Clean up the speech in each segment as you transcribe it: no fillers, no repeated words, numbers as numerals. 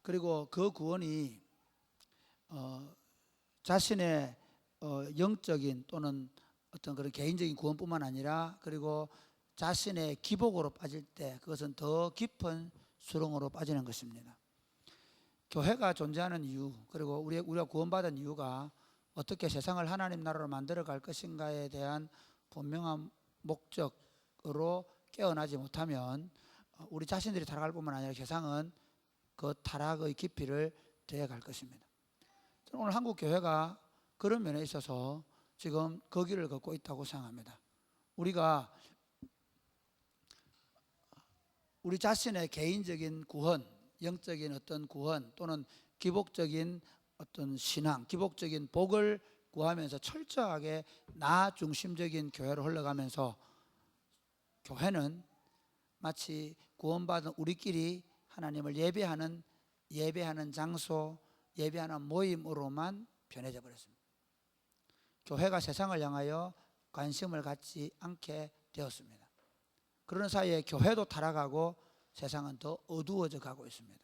그리고 그 구원이 자신의 영적인 또는 어떤 그런 개인적인 구원뿐만 아니라 그리고 자신의 기복으로 빠질 때 그것은 더 깊은 수렁으로 빠지는 것입니다. 교회가 존재하는 이유, 그리고 우리가 구원받은 이유가 어떻게 세상을 하나님 나라로 만들어 갈 것인가에 대한 분명한 목적으로 깨어나지 못하면 우리 자신들이 타락할 뿐만 아니라 세상은 그 타락의 깊이를 더해갈 것입니다. 저는 오늘 한국 교회가 그런 면에 있어서 지금 그 길을 걷고 있다고 생각합니다. 우리가 우리 자신의 개인적인 구원, 영적인 어떤 구원 또는 기복적인 어떤 신앙, 기복적인 복을 구하면서 철저하게 나 중심적인 교회로 흘러가면서 교회는 마치 구원받은 우리끼리 하나님을 예배하는 장소, 예배하는 모임으로만 변해져 버렸습니다. 교회가 세상을 향하여 관심을 갖지 않게 되었습니다. 그런 사이에 교회도 타락하고 세상은 더 어두워져 가고 있습니다.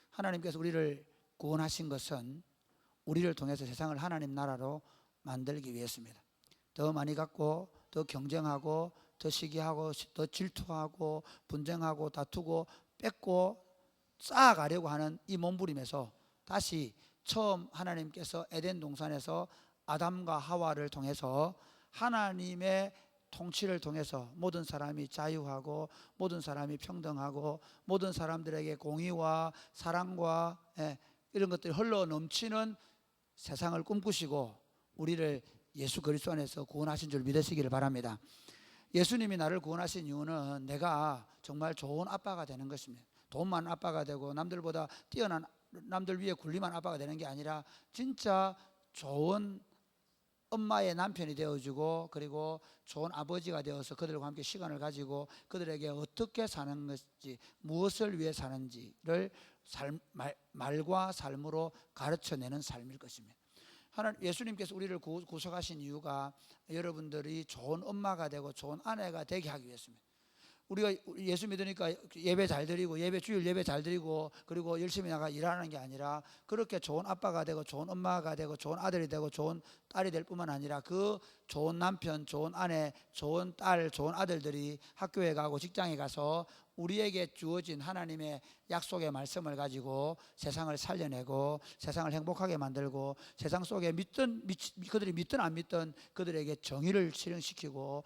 하나님께서 우리를 구원하신 것은 우리를 통해서 세상을 하나님 나라로 만들기 위해서입니다. 더 많이 갖고 더 경쟁하고 더 시기하고 더 질투하고 분쟁하고 다투고 뺏고 쌓아가려고 하는 이 몸부림에서 다시 처음 하나님께서 에덴 동산에서 아담과 하와를 통해서 하나님의 통치를 통해서 모든 사람이 자유하고 모든 사람이 평등하고 모든 사람들에게 공의와 사랑과 이런 것들이 흘러 넘치는 세상을 꿈꾸시고 우리를 예수 그리스도 안에서 구원하신 줄 믿으시기를 바랍니다. 예수님이 나를 구원하신 이유는 내가 정말 좋은 아빠가 되는 것입니다. 돈 많은 아빠가 되고 남들보다 뛰어난, 남들 위에 군림한 아빠가 되는 게 아니라 진짜 좋은 엄마의 남편이 되어주고 그리고 좋은 아버지가 되어서 그들과 함께 시간을 가지고 그들에게 어떻게 사는 것인지 무엇을 위해 사는지를 말과 삶으로 가르쳐내는 삶일 것입니다. 예수님께서 우리를 구속하신 이유가 여러분들이 좋은 엄마가 되고 좋은 아내가 되게 하기 위해서입니다. 우리가 예수 믿으니까 예배 잘 드리고 주일 예배 잘 드리고 그리고 열심히 나가 일하는 게 아니라 그렇게 좋은 아빠가 되고 좋은 엄마가 되고 좋은 아들이 되고 좋은 딸이 될 뿐만 아니라 그 좋은 남편, 좋은 아내, 좋은 딸, 좋은 아들들이 학교에 가고 직장에 가서 우리에게 주어진 하나님의 약속의 말씀을 가지고 세상을 살려내고 세상을 행복하게 만들고 세상 속에 그들이 믿든 안 믿든 그들에게 정의를 실현시키고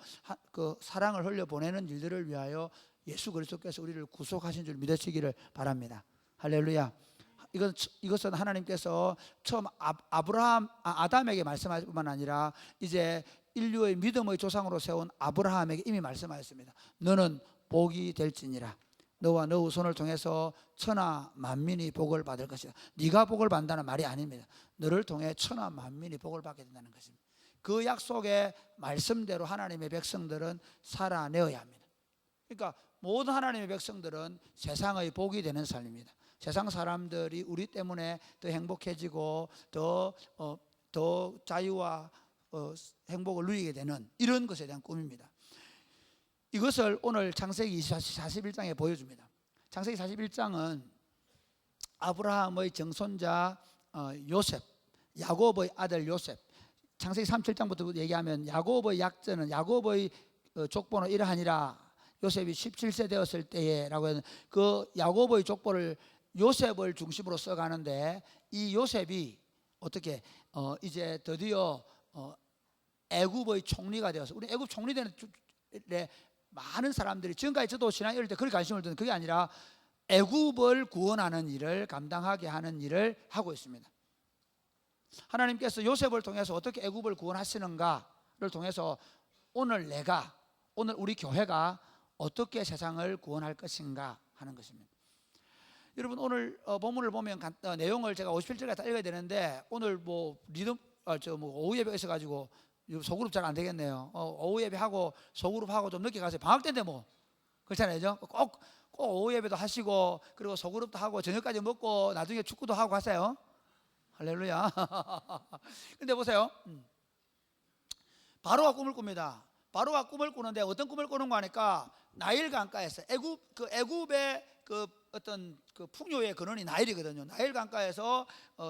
그 사랑을 흘려보내는 일들을 위하여 예수 그리스도께서 우리를 구속하신 줄 믿으시기를 바랍니다. 할렐루야. 이것은 하나님께서 처음 아담에게 말씀하실 뿐만 아니라 이제 인류의 믿음의 조상으로 세운 아브라함에게 이미 말씀하셨습니다. 너는 복이 될지니라. 너와 너 후손을 통해서 천하 만민이 복을 받을 것이다. 네가 복을 받는다는 말이 아닙니다. 너를 통해 천하 만민이 복을 받게 된다는 것입니다. 그 약속의 말씀대로 하나님의 백성들은 살아내어야 합니다. 그러니까 모든 하나님의 백성들은 세상의 복이 되는 삶입니다. 세상 사람들이 우리 때문에 더 행복해지고 더 자유와 행복을 누리게 되는 이런 것에 대한 꿈입니다. 이것을 오늘 창세기 41장에 보여줍니다. 창세기 41장은 아브라함의 정손자 요셉, 야곱의 아들 요셉. 창세기 37장부터 얘기하면 야곱의 약전은 야곱의 족보는 이러하니라. 요셉이 17세 되었을 때에 라고 하는 그 야곱의 족보를 요셉을 중심으로 써가는데 이 요셉이 어떻게 이제 드디어 애굽의 총리가 되어서 우리 애굽 총리 되는 많은 사람들이 지금까지 저도 신앙 이럴 때 그렇게 관심을 두는 그게 아니라 애굽을 구원하는 일을 감당하게 하는 일을 하고 있습니다. 하나님께서 요셉을 통해서 어떻게 애굽을 구원하시는가를 통해서 오늘 우리 교회가 어떻게 세상을 구원할 것인가 하는 것입니다. 여러분 오늘 본문을 보면 내용을 제가 57절까지 다 읽어야 되는데 오늘 오후 예배가 있어가지고 소그룹 잘 안 되겠네요. 오후 예배하고 소그룹하고 좀 늦게 가세요. 방학 때인데 뭐 그렇잖아요. 꼭 오후 예배도 하시고 그리고 소그룹도 하고 저녁까지 먹고 나중에 축구도 하고 가세요. 할렐루야. 근데 보세요. 바로가 꿈을 꿉니다. 바로가 꿈을 꾸는데 어떤 꿈을 꾸는 거 하니까 나일 강가에서 애굽의 그 어떤 그 풍요의 근원이 나일이거든요. 나일 강가에서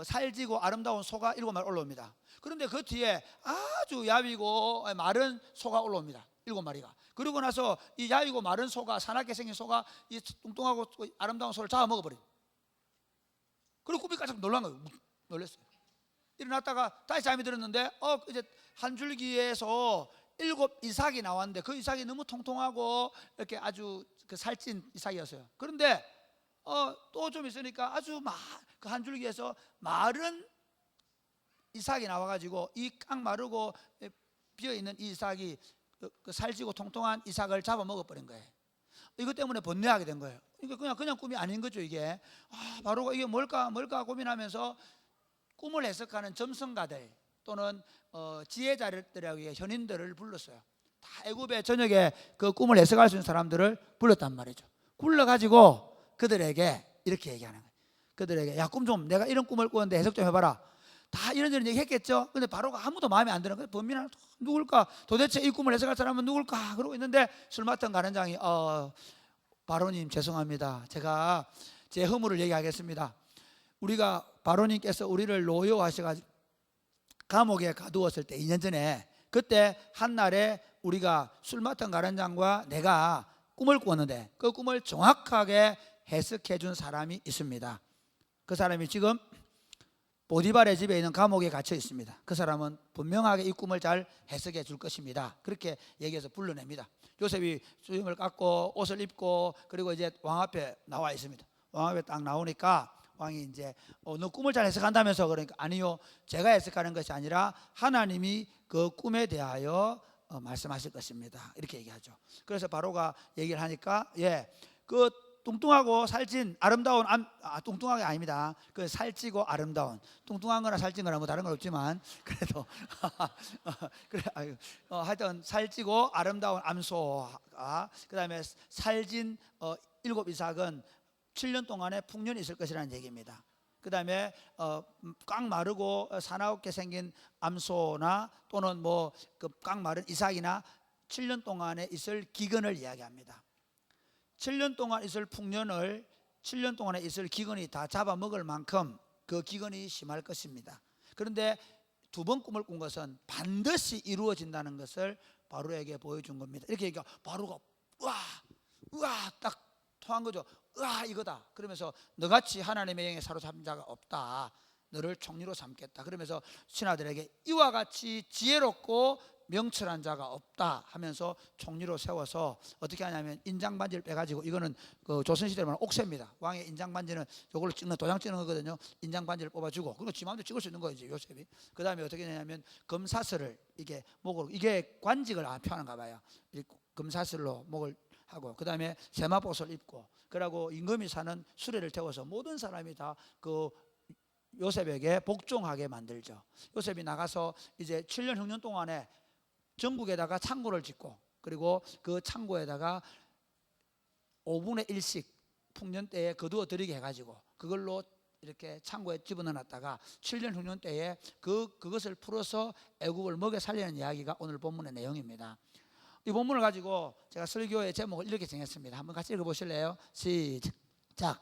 살지고 아름다운 소가 7마리 올라옵니다. 그런데 그 뒤에 아주 야위고 마른 소가 올라옵니다. 7마리가. 그리고 나서 이 야위고 마른 소가, 사납게 생긴 소가 이 뚱뚱하고 아름다운 소를 잡아먹어버려요. 그리고 꿈이 깜짝 놀란 거예요. 놀랐어요. 일어났다가 다시 잠이 들었는데 이제 한 줄기에서 7 이삭이 나왔는데 그 이삭이 너무 통통하고 이렇게 아주 그 살찐 이삭이었어요. 그런데 또 좀 있으니까 아주 그 한 줄기에서 마른 이삭이 나와가지고 이 깡 마르고 비어있는 이 이삭이 그 살찌고 통통한 이삭을 잡아먹어버린 거예요. 이것 때문에 번뇌하게 된 거예요. 그러니까 그냥 꿈이 아닌 거죠. 이게 바로가 이게 뭘까 고민하면서 꿈을 해석하는 점성가들 또는 지혜자들하고 현인들을 불렀어요. 다 애굽의 전역에 그 꿈을 해석할 수 있는 사람들을 불렀단 말이죠. 불러가지고 그들에게 이렇게 얘기하는 거예요. 그들에게 야, 꿈 좀, 내가 이런 꿈을 꿨는데 해석 좀 해봐라. 다 이런저런 얘기 했겠죠. 근데 바로가 아무도 마음에 안 드는 거예요. 범인은 누굴까? 도대체 이 꿈을 해석할 사람은 누굴까? 그러고 있는데 술 맡은 가는장이 바로님 죄송합니다. 제가 제 허물을 얘기하겠습니다. 우리가 바로님께서 우리를 노여워하셔가지고 감옥에 가두었을 때 2년 전에 그때 한날에 우리가 술 맡은 가련장과 내가 꿈을 꿨는데 그 꿈을 정확하게 해석해 준 사람이 있습니다. 그 사람이 지금 보디발의 집에 있는 감옥에 갇혀 있습니다. 그 사람은 분명하게 이 꿈을 잘 해석해 줄 것입니다. 그렇게 얘기해서 불러냅니다. 요셉이 수염을 깎고 옷을 입고 그리고 이제 왕 앞에 나와 있습니다. 왕 앞에 딱 나오니까 왕이 이제 너 꿈을 잘 해석한다면서. 그러니까 아니요, 제가 해석하는 것이 아니라 하나님이 그 꿈에 대하여 말씀하실 것입니다. 이렇게 얘기하죠. 그래서 바로가 얘기를 하니까 그 뚱뚱하고 살찐 아름다운 뚱뚱한 게 아닙니다. 그 살찌고 아름다운, 뚱뚱한 거나 살찐 거나 뭐 다른 건 없지만 그래도 그래 하여튼 살찌고 아름다운 암소가 그다음에 살진 7 이삭은 7년 동안의 풍년이 있을 것이라는 얘기입니다. 그 다음에 꽉 마르고 사나우게 생긴 암소나 또는 뭐 그 꽉 마른 이삭이나 7년 동안에 있을 기근을 이야기합니다. 7년 동안 있을 풍년을 7년 동안에 있을 기근이 다 잡아먹을 만큼 그 기근이 심할 것입니다. 그런데 2번 꿈을 꾼 것은 반드시 이루어진다는 것을 바로에게 보여준 겁니다. 이렇게 얘기하고 바로가 우와 딱 통한 거죠. 이거다. 그러면서 너같이 하나님의 영에 사로잡힌 자가 없다. 너를 총리로 삼겠다. 그러면서 신하들에게 이와 같이 지혜롭고 명철한 자가 없다 하면서 총리로 세워서 어떻게 하냐면 인장반지를 빼가지고, 이거는 그 조선시대로 말하면 옥새입니다. 왕의 인장반지는 이걸로 찍는, 도장 찍는 거거든요. 인장반지를 뽑아주고 그리고 지 마음대로 찍을 수 있는 거지 요셉이. 그 다음에 어떻게 되냐면 금사슬을 이게 목으로, 이게 관직을 표하는가 봐요. 금사슬로 목을 하고 그 다음에 세마포옷을 입고 그러고 임금이 사는 수레를 태워서 모든 사람이 다 그 요셉에게 복종하게 만들죠. 요셉이 나가서 이제 7년 흉년 동안에 전국에다가 창고를 짓고 그리고 그 창고에다가 5분의 1씩 풍년 때에 거두어 들이게 해가지고 그걸로 이렇게 창고에 집어넣었다가 7년 흉년 때에 그것을 풀어서 애국을 먹여 살리는 이야기가 오늘 본문의 내용입니다. 이 본문을 가지고 제가 설교의 제목을 이렇게 정했습니다. 한번 같이 읽어보실래요? 시작.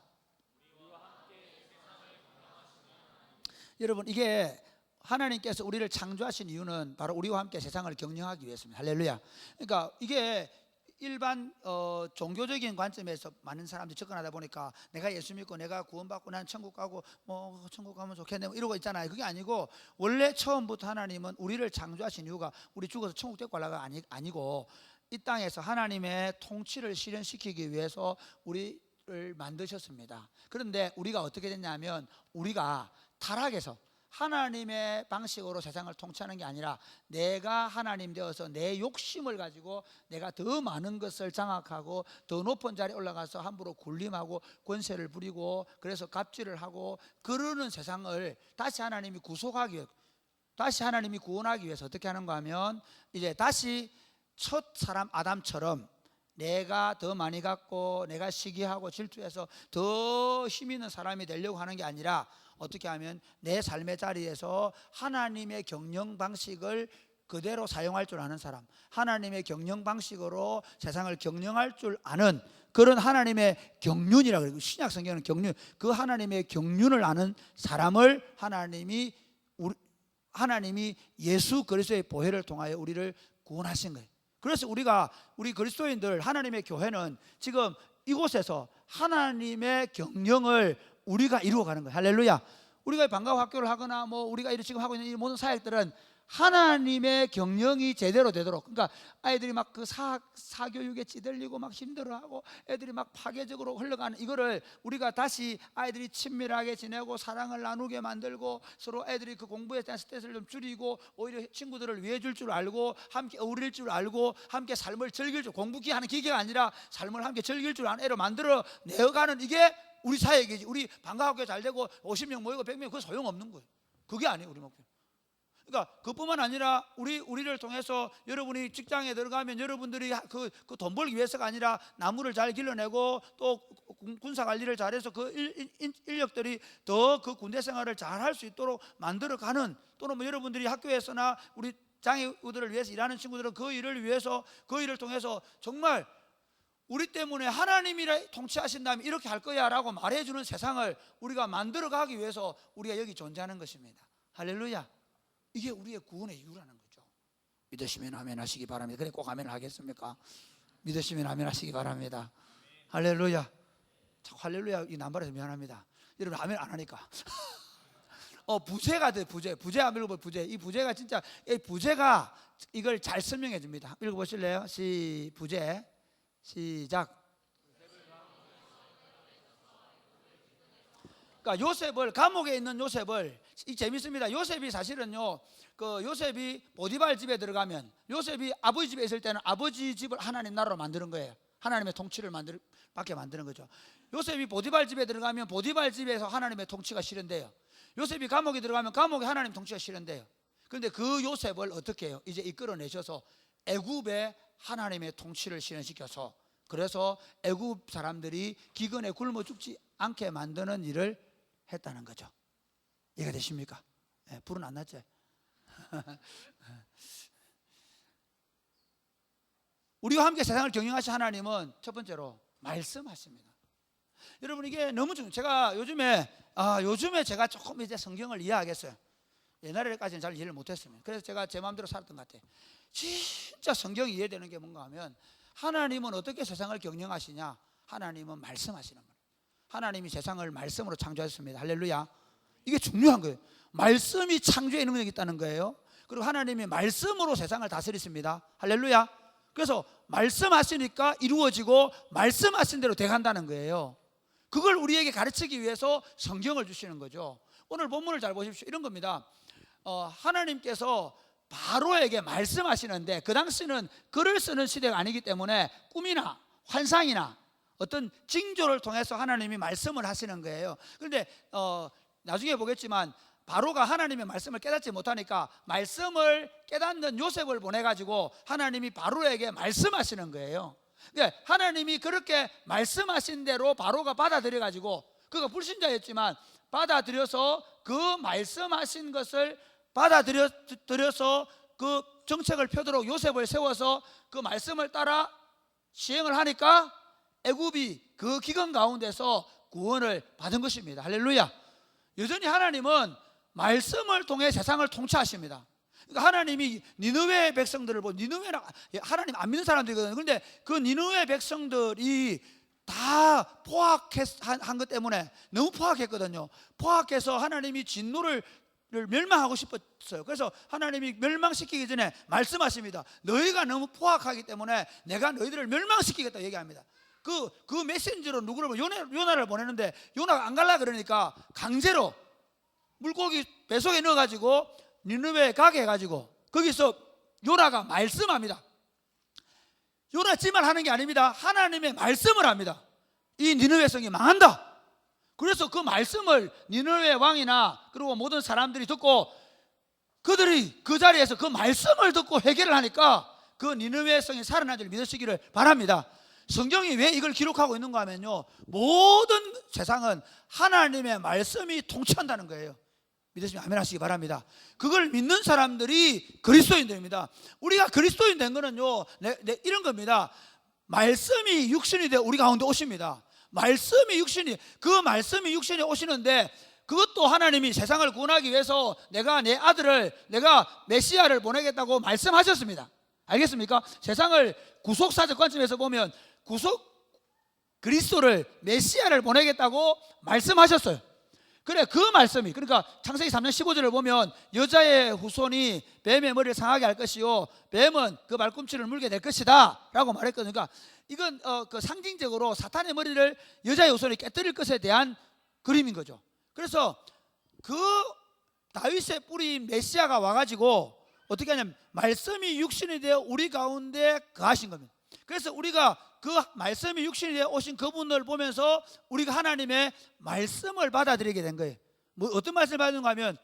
여러분, 이게 하나님께서 우리를 창조하신 이유는 바로 우리와 함께 세상을 경영하기 위해서입니다. 할렐루야. 그러니까 이게 일반 종교적인 관점에서 많은 사람들이 접근하다 보니까 내가 예수 믿고 내가 구원받고 난 천국 가고 뭐 천국 가면 좋겠네 뭐 이러고 있잖아요. 그게 아니고 원래 처음부터 하나님은 우리를 창조하신 이유가 우리 죽어서 천국 데리고 가려가 아니고 이 땅에서 하나님의 통치를 실현시키기 위해서 우리를 만드셨습니다. 그런데 우리가 어떻게 됐냐면 우리가 타락해서 하나님의 방식으로 세상을 통치하는 게 아니라 내가 하나님 되어서 내 욕심을 가지고 내가 더 많은 것을 장악하고 더 높은 자리에 올라가서 함부로 군림하고 권세를 부리고 그래서 갑질을 하고 그러는 세상을 다시 하나님이 구속하기 위해, 다시 하나님이 구원하기 위해서 어떻게 하는가 하면 이제 다시 첫 사람 아담처럼 내가 더 많이 갖고 내가 시기하고 질투해서 더 힘 있는 사람이 되려고 하는 게 아니라 어떻게 하면 내 삶의 자리에서 하나님의 경영 방식을 그대로 사용할 줄 아는 사람, 하나님의 경영 방식으로 세상을 경영할 줄 아는 그런 하나님의 경륜이라고 그래요. 신약 성경은 경륜, 그 하나님의 경륜을 아는 사람을 하나님이 예수 그리스도의 보혈을 통하여 우리를 구원하신 거예요. 그래서 우리 그리스도인들, 하나님의 교회는 지금 이곳에서 하나님의 경영을 우리가 이루어가는 거예요. 할렐루야. 우리가 방과후 학교를 하거나 우리가 지금 하고 있는 이 모든 사역들은 하나님의 경영이 제대로 되도록, 그러니까 아이들이 막 그 사교육에 찌들리고 막 힘들어하고 애들이 막 파괴적으로 흘러가는 이거를 우리가 다시 아이들이 친밀하게 지내고 사랑을 나누게 만들고 서로 애들이 그 공부에 대한 스트레스를 좀 줄이고 오히려 친구들을 위해 줄 알고 함께 어울릴 줄 알고 함께 삶을 즐길 줄, 공부기 하는 기계가 아니라 삶을 함께 즐길 줄 아는 애로 만들어 내어가는, 이게 우리 사역이지. 우리 방과학교 잘 되고 50명 모이고 100명, 그거 소용없는 거예요. 그게 아니에요, 우리 목표. 그러니까 그뿐만 아니라 우리를 통해서 여러분이 직장에 들어가면 여러분들이 그 돈 벌기 위해서가 아니라 나무를 잘 길러내고 또 군사 관리를 잘해서 그 인력들이 더 그 군대 생활을 잘 할 수 있도록 만들어가는, 또는 여러분들이 학교에서나 우리 장애우들을 위해서 일하는 친구들은 그 일을 위해서, 그 일을 통해서 정말 우리 때문에 하나님이 통치하신다면 이렇게 할 거야 라고 말해주는 세상을 우리가 만들어가기 위해서 우리가 여기 존재하는 것입니다. 할렐루야. 이게 우리의 구원의 이유라는 거죠. 믿으시면 아멘 하시기 바랍니다. 그래 꼭 아멘을 하겠습니까? 믿으시면 아멘 하시기 바랍니다. 할렐루야. 자꾸 할렐루야 이 남발해서 미안합니다. 여러분 아멘 안 하니까. 부제가 돼. 부제 안 읽어볼 부제. 이 부제가 진짜, 이 부제가 이걸 잘 설명해 줍니다. 읽어보실래요? 부제 시작. 그러니까 요셉을, 감옥에 있는 요셉을, 이 재밌습니다. 요셉이 사실은요, 그 요셉이 보디발 집에 들어가면, 요셉이 아버지 집에 있을 때는 아버지 집을 하나님 나라로 만드는 거예요. 하나님의 통치를 받게 만드는 거죠. 요셉이 보디발 집에 들어가면 보디발 집에서 하나님의 통치가 실현돼요. 요셉이 감옥에 들어가면 감옥에 하나님 통치가 실현돼요. 그런데 그 요셉을 어떻게 해요? 이제 이끌어내셔서 애굽에 하나님의 통치를 실현시켜서, 그래서 애굽 사람들이 기근에 굶어 죽지 않게 만드는 일을 했다는 거죠. 이해가 되십니까? 불은 안 났죠? 우리와 함께 세상을 경영하신 하나님은 첫 번째로 말씀하십니다. 여러분 이게 너무 중요해요. 제가 요즘에 제가 조금 이제 성경을 이해하겠어요. 옛날에까지는 잘 이해를 못했습니다. 그래서 제가 제 마음대로 살았던 것 같아요. 진짜 성경이 이해되는 게 뭔가 하면, 하나님은 어떻게 세상을 경영하시냐? 하나님은 말씀하시는 거예요. 하나님이 세상을 말씀으로 창조하셨습니다. 할렐루야. 이게 중요한 거예요. 말씀이 창조의 능력이 있다는 거예요. 그리고 하나님이 말씀으로 세상을 다스리십니다. 할렐루야. 그래서 말씀하시니까 이루어지고 말씀하신 대로 돼간다는 거예요. 그걸 우리에게 가르치기 위해서 성경을 주시는 거죠. 오늘 본문을 잘 보십시오. 이런 겁니다. 하나님께서 바로에게 말씀하시는데, 그 당시는 글을 쓰는 시대가 아니기 때문에 꿈이나 환상이나 어떤 징조를 통해서 하나님이 말씀을 하시는 거예요. 그런데 나중에 보겠지만 바로가 하나님의 말씀을 깨닫지 못하니까 말씀을 깨닫는 요셉을 보내가지고 하나님이 바로에게 말씀하시는 거예요. 그러니까 하나님이 그렇게 말씀하신 대로 바로가 받아들여가지고, 그가 불신자였지만 받아들여서 그 말씀하신 것을 받아들여서 그 정책을 펴도록 요셉을 세워서 그 말씀을 따라 시행을 하니까 애굽이 그 기근 가운데서 구원을 받은 것입니다. 할렐루야. 여전히 하나님은 말씀을 통해 세상을 통치하십니다. 그러니까 하나님이 니느웨 백성들을 보고, 니느웨는 하나님 안 믿는 사람들이거든요. 그런데 그 니느웨 백성들이 다 포악한 것 때문에 너무 포악했거든요. 포악해서 하나님이 진노를 멸망하고 싶었어요. 그래서 하나님이 멸망시키기 전에 말씀하십니다. 너희가 너무 포악하기 때문에 내가 너희들을 멸망시키겠다 얘기합니다. 그 메신저로 누구를 요나를 보내는데, 요나가 안 갈라 그러니까 강제로 물고기 뱃속에 넣어가지고 니느웨에 가게 해가지고 거기서 요나가 말씀합니다. 요나 지만 하는 게 아닙니다. 하나님의 말씀을 합니다. 이 니느웨 성이 망한다. 그래서 그 말씀을 니느웨 왕이나 그리고 모든 사람들이 듣고, 그들이 그 자리에서 그 말씀을 듣고 회개를 하니까 그 니느웨 성이 살아난 줄 믿으시기를 바랍니다. 성경이 왜 이걸 기록하고 있는가 하면요, 모든 세상은 하나님의 말씀이 통치한다는 거예요. 믿으시면 아멘 하시기 바랍니다. 그걸 믿는 사람들이 그리스도인들입니다. 우리가 그리스도인 된 거는요, 이런 겁니다. 말씀이 육신이 되어 우리 가운데 오십니다. 말씀이 육신이, 그 말씀이 육신에 오시는데, 그것도 하나님이 세상을 구원하기 위해서 내가 내 아들을, 내가 메시아를 보내겠다고 말씀하셨습니다. 알겠습니까? 세상을 구속사적 관점에서 보면 구속 그리스도를, 메시아를 보내겠다고 말씀하셨어요. 그래, 그 말씀이, 그러니까 창세기 3장 15절을 보면 여자의 후손이 뱀의 머리를 상하게 할 것이요 뱀은 그 발꿈치를 물게 될 것이다 라고 말했거든요. 그러니까 이건 그 상징적으로 사탄의 머리를 여자의 후손이 깨뜨릴 것에 대한 그림인 거죠. 그래서 그 다윗의 뿌리인 메시아가 와가지고 어떻게 하냐면 말씀이 육신이 되어 우리 가운데 거하신 겁니다. 그래서 우리가 그 말씀이 육신이 되어 오신 그분을 보면서 우리가 하나님의 말씀을 받아들이게 된 거예요. 뭐 어떤 말씀을 받는가 하면,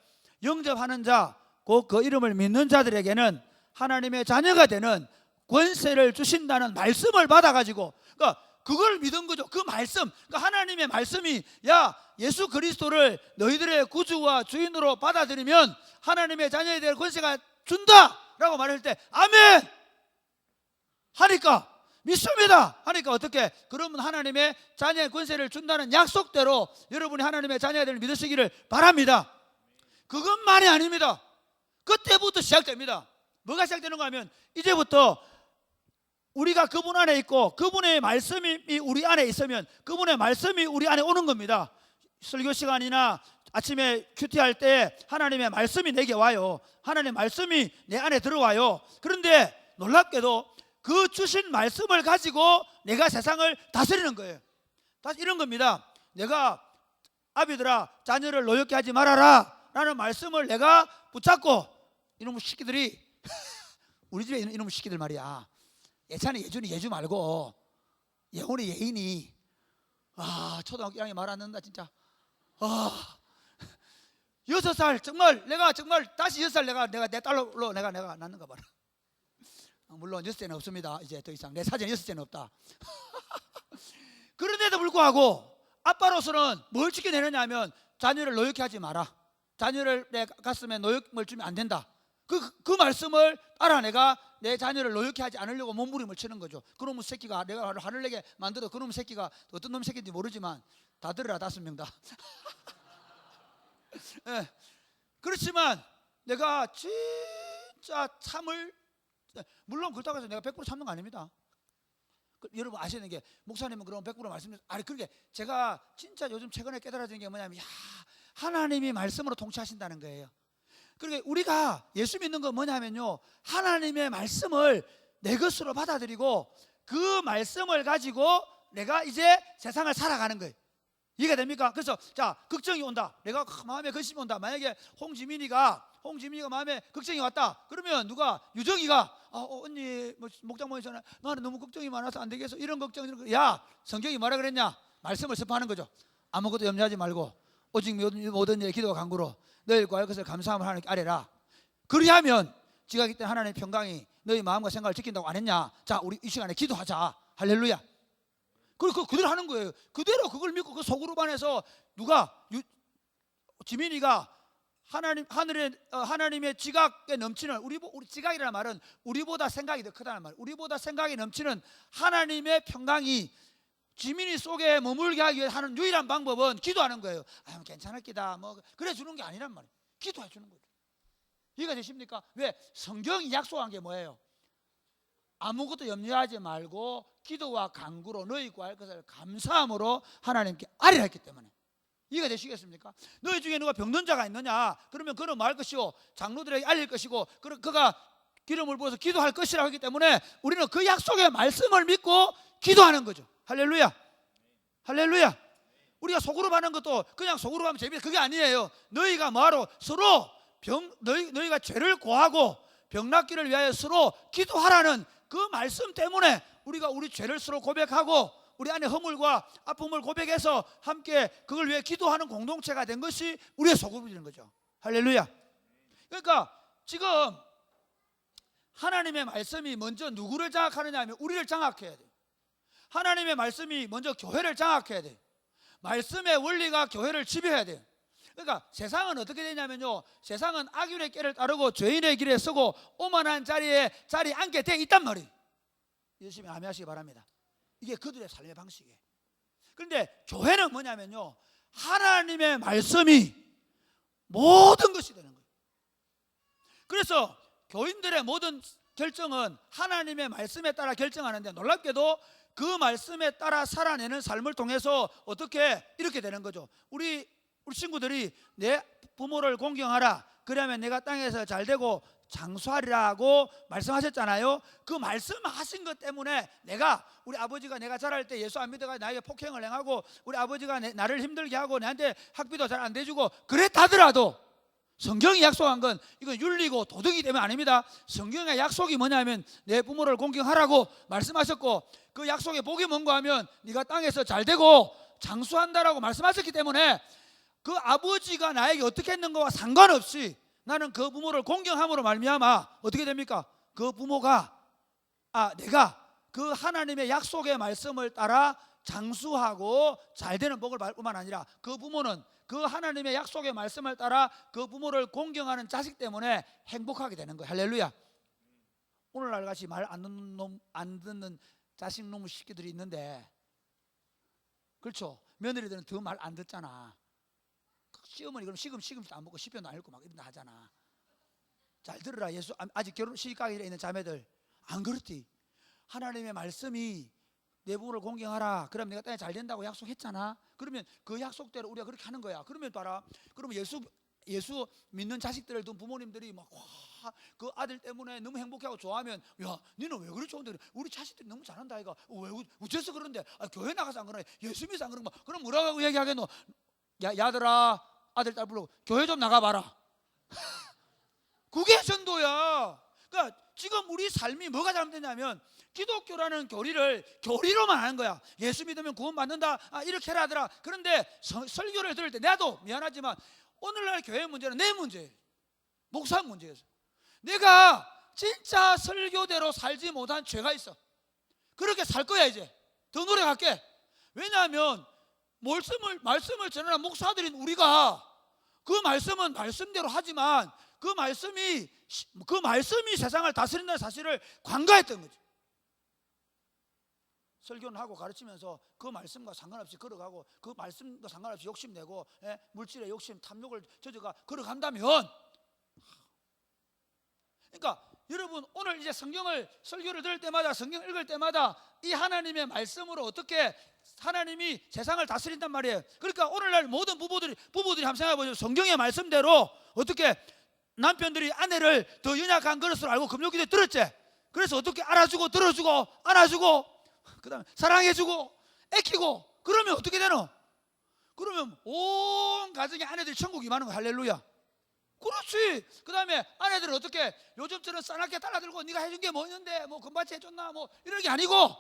영접하는 자, 곧 그 이름을 믿는 자들에게는 하나님의 자녀가 되는 권세를 주신다는 말씀을 받아가지고, 그러니까 그걸 믿은 거죠. 그 말씀, 그러니까 하나님의 말씀이, 야, 예수 그리스도를 너희들의 구주와 주인으로 받아들이면 하나님의 자녀에 대한 권세가 준다 라고 말할 때 아멘 하니까, 믿습니다 하니까 어떻게, 그러면 하나님의 자녀의 권세를 준다는 약속대로 여러분이 하나님의 자녀들을 믿으시기를 바랍니다. 그것만이 아닙니다. 그때부터 시작됩니다. 뭐가 시작되는가 하면, 이제부터 우리가 그분 안에 있고 그분의 말씀이 우리 안에 있으면 그분의 말씀이 우리 안에 오는 겁니다. 설교 시간이나 아침에 큐티할 때 하나님의 말씀이 내게 와요. 하나님의 말씀이 내 안에 들어와요. 그런데 놀랍게도 그 주신 말씀을 가지고 내가 세상을 다스리는 거예요. 다시 이런 겁니다. 내가 아비들아 자녀를 노엽게 하지 말아라 라는 말씀을 내가 붙잡고, 이놈의 새끼들이 우리 집에 있는 이놈의 새끼들 말이야, 예찬이 예준이 예주 말고 예원이 예인이, 초등학교 1학년 말 안 듣는다 진짜. 6살 정말 내가 정말 다시 6살 내가 내 딸로 내가 낳는가 봐라. 물론 6세는 없습니다. 이제 더 이상 내 사진에 6세는 없다. 그런데도 불구하고 아빠로서는 뭘 지켜내느냐 하면, 자녀를 노역해 하지 마라, 자녀를 내 가슴에 노역을 주면 안 된다. 그 말씀을 알아 내가 내 자녀를 노역해 하지 않으려고 몸부림을 치는 거죠. 그놈의 새끼가, 내가 화를 내게 만들어 그놈의 새끼가 어떤 놈의 새끼인지 모르지만 다 들으라, 5명 다. 네. 그렇지만 내가 진짜 참을, 물론 그렇다고 해서 내가 100% 참는 거 아닙니다. 여러분 아시는 게, 목사님은 그러면 100% 말씀드려요. 아니, 그러게 제가 진짜 요즘 최근에 깨달아진 게 뭐냐면, 하나님이 말씀으로 통치하신다는 거예요. 그러니까 우리가 예수 믿는 건 뭐냐면요, 하나님의 말씀을 내 것으로 받아들이고 그 말씀을 가지고 내가 이제 세상을 살아가는 거예요. 이해가 됩니까? 그래서 자, 걱정이 온다, 내가 마음에 근심이 온다. 만약에 홍지민이가 마음에 걱정이 왔다 그러면 누가, 유정이가 언니 목장모님 전에 나는 너무 걱정이 많아서 안 되겠어, 이런 걱정, 야, 성경이 뭐라 그랬냐? 말씀을 선포하는 거죠. 아무것도 염려하지 말고 오직 모든 일에 기도와 간구로 너희 구할 것을 감사함을 하나님께 아뢰라. 그리하면 지각이 때 하나님의 평강이 너희 마음과 생각을 지킨다고 안 했냐? 자, 우리 이 시간에 기도하자. 할렐루야. 그리고 그대로 하는 거예요. 그대로 그걸 믿고 그 속으로 반해서 누가, 지민이가 하나님의 지각에 넘치는, 우리 지각이라는 말은 우리보다 생각이 더 크다는 말, 우리보다 생각이 넘치는 하나님의 평강이 지민이 속에 머물게 하기 위해 하는 유일한 방법은 기도하는 거예요. 괜찮을 기다 뭐 그래 주는 게 아니란 말이에요. 기도해 주는 거죠. 이해가 되십니까? 왜? 성경이 약속한 게 뭐예요? 아무것도 염려하지 말고 기도와 간구로 너희 구할 것을 감사함으로 하나님께 아뢰라 했기 때문에. 이해가 되시겠습니까? 너희 중에 누가 병든 자가 있느냐? 그러면 그는 말 것이요 장로들에게 알릴 것이고 그가 기름을 부어서 기도할 것이라고 했기 때문에 우리는 그 약속의 말씀을 믿고 기도하는 거죠. 할렐루야. 할렐루야. 우리가 속으로 하는 것도 그냥 속으로 하면 재미있어, 그게 아니에요. 너희가 뭐하러 서로 너희가 죄를 고하고 병 낫기를 위하여 서로 기도하라는 그 말씀 때문에 우리가 우리 죄를 서로 고백하고 우리 안에 허물과 아픔을 고백해서 함께 그걸 위해 기도하는 공동체가 된 것이 우리의 소금이라는 거죠. 할렐루야. 그러니까 지금 하나님의 말씀이 먼저 누구를 장악하느냐 하면 우리를 장악해야 돼요. 하나님의 말씀이 먼저 교회를 장악해야 돼요. 말씀의 원리가 교회를 지배해야 돼요. 그러니까 세상은 어떻게 되냐면요, 세상은 악인의 길을 따르고 죄인의 길에 서고 오만한 자리에 앉게 돼 있단 말이에요. 열심히 아멘하시기 바랍니다. 이게 그들의 삶의 방식이에요. 그런데 교회는 뭐냐면요, 하나님의 말씀이 모든 것이 되는 거예요. 그래서 교인들의 모든 결정은 하나님의 말씀에 따라 결정하는데, 놀랍게도 그 말씀에 따라 살아내는 삶을 통해서 어떻게 이렇게 되는 거죠. 우리 친구들이 내 부모를 공경하라, 그러면 내가 땅에서 잘되고 장수하리라고 말씀하셨잖아요. 그 말씀하신 것 때문에 우리 아버지가 내가 자랄 때 예수 안 믿어가 나에게 폭행을 행하고, 우리 아버지가 나를 힘들게 하고 내한테 학비도 잘 안 대주고 그랬다더라도, 성경이 약속한 건 이건 윤리고 도덕이기 때문에 아닙니다. 성경의 약속이 뭐냐면 내 부모를 공경하라고 말씀하셨고, 그 약속의 복이 뭔가 하면 네가 땅에서 잘되고 장수한다라고 말씀하셨기 때문에, 그 아버지가 나에게 어떻게 했는가와 상관없이 나는 그 부모를 공경함으로 말미암아 어떻게 됩니까? 그 부모가 내가 그 하나님의 약속의 말씀을 따라 장수하고 잘되는 복을 받을 뿐만 아니라, 그 부모는 그 하나님의 약속의 말씀을 따라 그 부모를 공경하는 자식 때문에 행복하게 되는 거예요. 할렐루야. 오늘날 같이 말 안 듣는 자식 놈의 새끼들이 있는데, 그렇죠? 며느리들은 더 말 안 듣잖아. 시어머니 그럼 시금치도 안 먹고 시편도 안 읽고 막 이런다 하잖아. 잘 들으라, 예수 아직 결혼 시집가기 전에 있는 자매들, 안 그렇지? 하나님의 말씀이 내 부모를 공경하라, 그럼 내가 땅에 잘 된다고 약속했잖아. 그러면 그 약속대로 우리가 그렇게 하는 거야. 그러면 봐라, 그러면 예수 믿는 자식들을 둔 부모님들이 막 그 아들 때문에 너무 행복하고 좋아하면, 야 니는 왜 그렇지? 우리 자식들이 너무 잘한다 이거. 왜 어째서 그런데? 교회 나가서 안 그러네, 예수 믿어서 안 그런 거. 그럼 뭐라고 얘기하겠노? 야들아, 아들 딸 불러 교회 좀 나가봐라. 그게 전도야. 그러니까 지금 우리 삶이 뭐가 잘못됐냐면, 기독교라는 교리로만 하는 거야. 예수 믿으면 구원받는다, 이렇게 해라 하더라. 그런데 설교를 들을 때, 나도 미안하지만 오늘날 교회 문제는 내 문제예요. 목사 문제였어. 내가 진짜 설교대로 살지 못한 죄가 있어. 그렇게 살 거야. 이제 더 노력할게. 왜냐하면 말씀을 전하는 목사들인 우리가 그 말씀은 말씀대로 하지만, 그 말씀이 세상을 다스린다는 사실을 관가했던 거지. 설교는 하고 가르치면서 그 말씀과 상관없이 걸어가고, 그 말씀과 상관없이 욕심내고, 물질에 욕심, 탐욕을 젖어가 걸어간다면, 그러니까 여러분, 오늘 이제 설교를 들을 때마다, 성경 읽을 때마다 이 하나님의 말씀으로 어떻게 하나님이 세상을 다스린단 말이에요. 그러니까 오늘날 모든 부부들이 한번 생각해보죠. 성경의 말씀대로 어떻게 남편들이 아내를 더 연약한 그릇으로 알고 금요기도에 들었지. 그래서 어떻게 알아주고 들어주고 안아주고, 그 다음에 사랑해주고 애키고, 그러면 어떻게 되노? 그러면 온 가정의 아내들이 천국이 많은 거야. 할렐루야. 그렇지. 그 다음에 아내들은 어떻게 요즘처럼 싸납게 달라들고 네가 해준 게 뭐 있는데, 뭐 금바치 해줬나, 뭐 이런 게 아니고,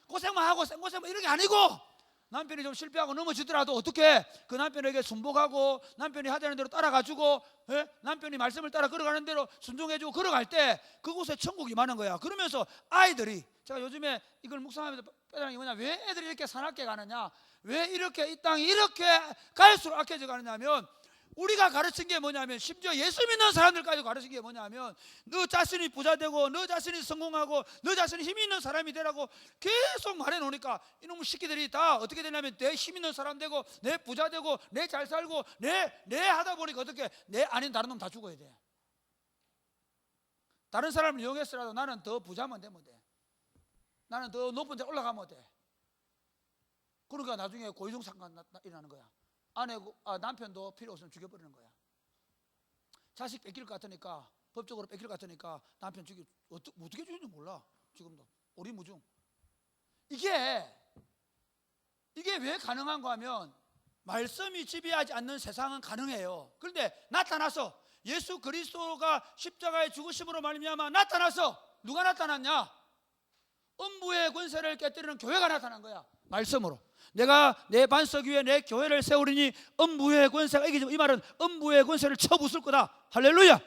고생만 하고 생고생만 이런 게 아니고, 남편이 좀 실패하고 넘어지더라도 어떻게 그 남편에게 순복하고, 남편이 하자는 대로 따라가주고, 남편이 말씀을 따라 걸어가는 대로 순종해주고 걸어갈 때 그곳에 천국이 많은 거야. 그러면서 아이들이, 제가 요즘에 이걸 묵상하면서 빼달라는 게 뭐냐, 왜 애들이 이렇게 사납게 가느냐, 왜 이렇게 이 땅이 이렇게 갈수록 악해져 가느냐면, 우리가 가르친 게 뭐냐면, 심지어 예수 믿는 사람들까지 가르친 게 뭐냐면, 너 자신이 부자 되고, 너 자신이 성공하고, 너 자신이 힘 있는 사람이 되라고 계속 말해 놓으니까, 이놈의 새끼들이 다 어떻게 되냐면, 내 힘 있는 사람 되고, 내 부자 되고, 내 잘 살고, 내 하다 보니까 어떻게, 내 아닌 다른 놈 다 죽어야 돼. 다른 사람을 이용해서라도 나는 더 부자면 되면 돼. 나는 더 높은 데 올라가면 돼. 그러니까 나중에 고이종상관 일어나는 거야. 남편도 필요 없으면 죽여버리는 거야. 자식 뺏길 것 같으니까, 법적으로 뺏길 것 같으니까 남편 어떻게 죽였는지 몰라. 지금도 오리무중. 이게 왜 가능한가 하면, 말씀이 지배하지 않는 세상은 가능해요. 그런데 나타나서 예수 그리스도가 십자가의 죽으심으로 말미암아 나타나서, 누가 나타났냐? 음부의 권세를 깨뜨리는 교회가 나타난 거야. 말씀으로. 내가 내 반석 위에 내 교회를 세우리니 음부의 권세가 이기지만, 이 말은 음부의 권세를 쳐부술 거다. 할렐루야.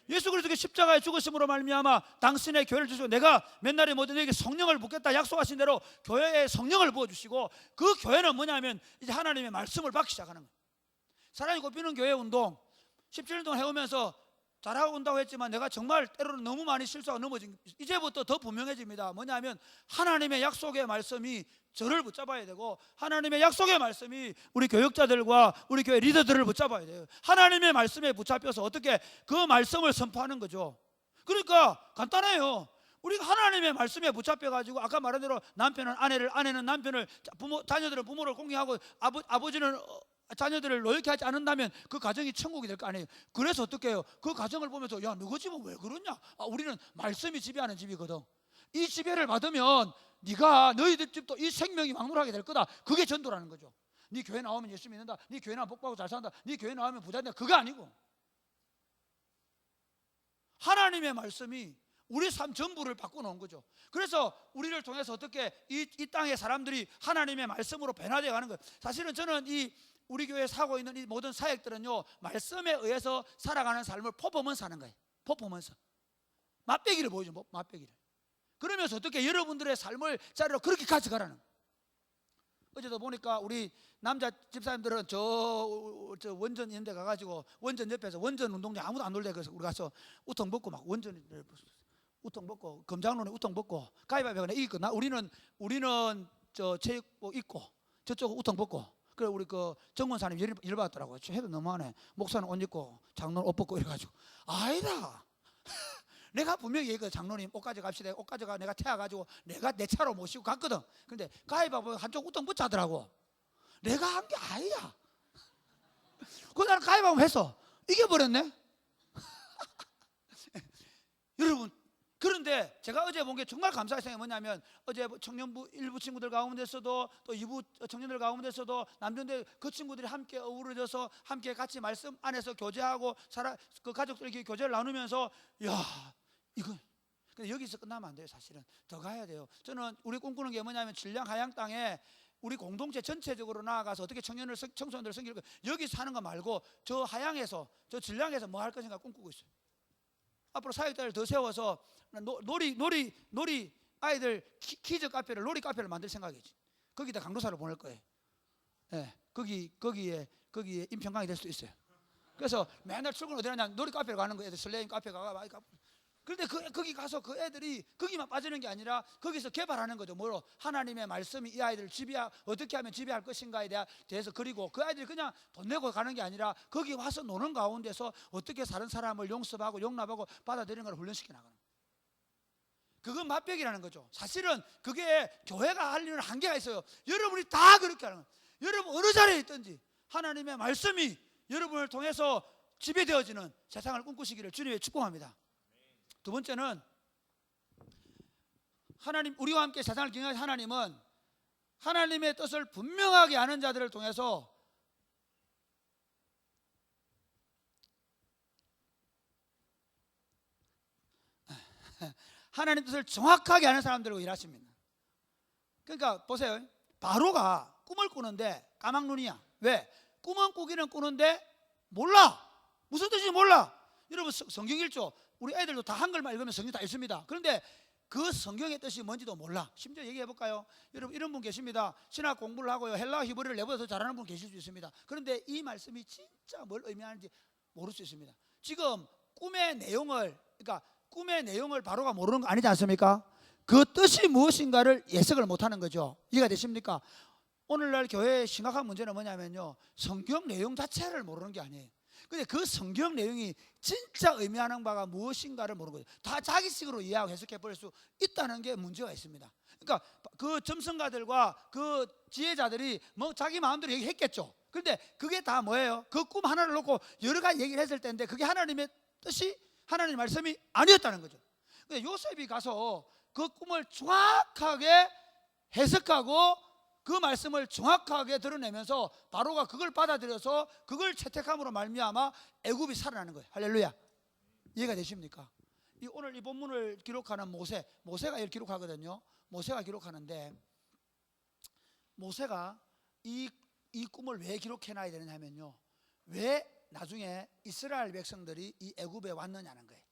예수 그리스도의 십자가에 죽으심으로 말미암아 당신의 교회를 주시고, 내가 맨날에 모든 에게 성령을 붓겠다 약속하신 대로 교회에 성령을 부어주시고, 그 교회는 뭐냐면 이제 하나님의 말씀을 받기 시작하는 거예요. 사랑이 꼽히는 교회 운동 17년 동안 해오면서 잘하고 온다고 했지만 내가 정말 때로는 너무 많이 실수하고 넘어진, 이제부터 더 분명해집니다. 뭐냐면 하나님의 약속의 말씀이 저를 붙잡아야 되고, 하나님의 약속의 말씀이 우리 교육자들과 우리 교회 리더들을 붙잡아야 돼요. 하나님의 말씀에 붙잡혀서 어떻게 그 말씀을 선포하는 거죠. 그러니까 간단해요. 우리가 하나님의 말씀에 붙잡혀가지고 아까 말한 대로 남편은 아내를, 아내는 남편을, 자녀들은 부모를 공경하고 아버지는 자녀들을 노역해 하지 않는다면 그 가정이 천국이 될 거 아니에요. 그래서 어떻게 해요? 그 가정을 보면서 야, 너희 집은 왜 그러냐? 우리는 말씀이 지배하는 집이거든. 이 지배를 받으면 네가 너희들 집도 이 생명이 막론하게 될 거다. 그게 전도라는 거죠. 네 교회 나오면 예수 믿는다. 네 교회 나오면 복받고 잘 산다. 네 교회 나오면 부자 된다. 그거 아니고 하나님의 말씀이 우리 삶 전부를 바꿔놓은 거죠. 그래서 우리를 통해서 어떻게 이 땅의 사람들이 하나님의 말씀으로 변화되어 가는 거예요. 사실은 저는 우리 교회에 하고 있는 이 모든 사역들은요, 말씀에 의해서 살아가는 삶을 퍼포먼스 하는 거예요. 퍼포먼스. 맛배기를 보여줘. 맛배기를. 그러면서 어떻게 여러분들의 삶을 자리로 그렇게 가져가라는 거예요. 어제도 보니까 우리 남자 집사님들은 저 원전 이런 데 가가지고 원전 옆에서 원전 운동장 아무도 안 놀래. 그래서 우리 가서 우통 벗고 막 원전 우통 벗고 금장론에 우통 벗고 가위바위보에 이길 거나 우리는 저 체육복 입고 저쪽 우통 벗고. 그래 우리 그 정원사님 일 받았더라고요. 해도 너무하네. 목사는 옷 입고 장로는 옷 벗고 이래가지고 아니다. 내가 분명히 얘기했거든. 장로님 옷 가져갑시다. 옷 가져가 내가 태워가지고 내가 내 차로 모시고 갔거든. 근데 가위바위보 한쪽 우통 붙자 하더라고. 내가 한 게 아니야. 그래서 나는 가위바위보 했어. 이겨버렸네. 여러분, 그런데 제가 어제 본 게 정말 감사할 생각이 뭐냐면, 어제 청년부 일부 친구들 가운데서도 또 2부 청년들 가운데서도 남녀들 그 친구들이 함께 어우러져서 함께 같이 말씀 안에서 교제하고 그 가족들끼리 교제를 나누면서 야 이거 근데 여기서 끝나면 안 돼요. 사실은 더 가야 돼요. 저는 우리 꿈꾸는 게 뭐냐면 질량 하양 땅에 우리 공동체 전체적으로 나아가서 어떻게 청소년들 섬기는 거, 여기서 하는 거 말고 저 하양에서 저 질량에서 뭐 할 것인가 꿈꾸고 있어요. 앞으로 사역자를 더 세워서 놀이 아이들 키즈 카페를 놀이 카페를 만들 생각이지. 거기다 강도사를 보낼 거예요. 예, 거기에 임평강이 될 수도 있어요. 그래서 맨날 출근 어디 하냐, 놀이 카페를 가는 거예요. 슬레임 카페 가가. 그런데 거기 가서 그 애들이 거기만 빠지는 게 아니라 거기서 개발하는 거죠. 뭐로? 하나님의 말씀이 이 아이들을 어떻게 하면 지배할 것인가에 대해서. 그리고 그 아이들이 그냥 돈 내고 가는 게 아니라 거기 와서 노는 가운데서 어떻게 다른 사람을 용서하고 용납하고 받아들이는 걸 훈련시켜 나가는 거예요. 그건 맛배기라는 거죠. 사실은 그게 교회가 할 일은 한계가 있어요. 여러분이 다 그렇게 하는 거예요. 여러분 어느 자리에 있든지 하나님의 말씀이 여러분을 통해서 지배되어지는 세상을 꿈꾸시기를 주님의 축복합니다. 두 번째는 하나님, 우리와 함께 세상을 경영하신 하나님은 하나님의 뜻을 분명하게 아는 자들을 통해서 하나님 뜻을 정확하게 아는 사람들과 일하십니다. 그러니까 보세요. 바로가 꿈을 꾸는데 까막눈이야. 왜? 꿈은 꾸기는 꾸는데 몰라. 무슨 뜻인지 몰라. 여러분 성경 읽죠. 우리 애들도 다 한글만 읽으면 성경 다 읽습니다. 그런데 그 성경의 뜻이 뭔지도 몰라. 심지어 얘기해 볼까요? 여러분 이런 분 계십니다. 신학 공부를 하고요, 헬라어 히브리어를 내보다 더 잘하는 분 계실 수 있습니다. 그런데 이 말씀이 진짜 뭘 의미하는지 모를 수 있습니다. 지금 꿈의 내용을 바로가 모르는 거 아니지 않습니까? 그 뜻이 무엇인가를 예측을 못하는 거죠. 이해가 되십니까? 오늘날 교회의 심각한 문제는 뭐냐면요, 성경 내용 자체를 모르는 게 아니에요. 근데 그 성경 내용이 진짜 의미하는 바가 무엇인가를 모르는 거죠. 다 자기식으로 이해하고 해석해 버릴 수 있다는 게 문제가 있습니다. 그러니까 그 점성가들과 그 지혜자들이 뭐 자기 마음대로 얘기했겠죠. 그런데 그게 다 뭐예요? 그 꿈 하나를 놓고 여러 가지 얘기를 했을 텐데 그게 하나님의 뜻이, 하나님의 말씀이 아니었다는 거죠. 근데 요셉이 가서 그 꿈을 정확하게 해석하고 그 말씀을 정확하게 드러내면서 바로가 그걸 받아들여서 그걸 채택함으로 말미암아 애굽이 살아나는 거예요. 할렐루야. 이해가 되십니까? 오늘 이 본문을 기록하는 모세가 이걸 기록하거든요. 모세가 기록하는데, 모세가 이 꿈을 왜 기록해놔야 되느냐면요, 왜 나중에 이스라엘 백성들이 이 애굽에 왔느냐는 거예요.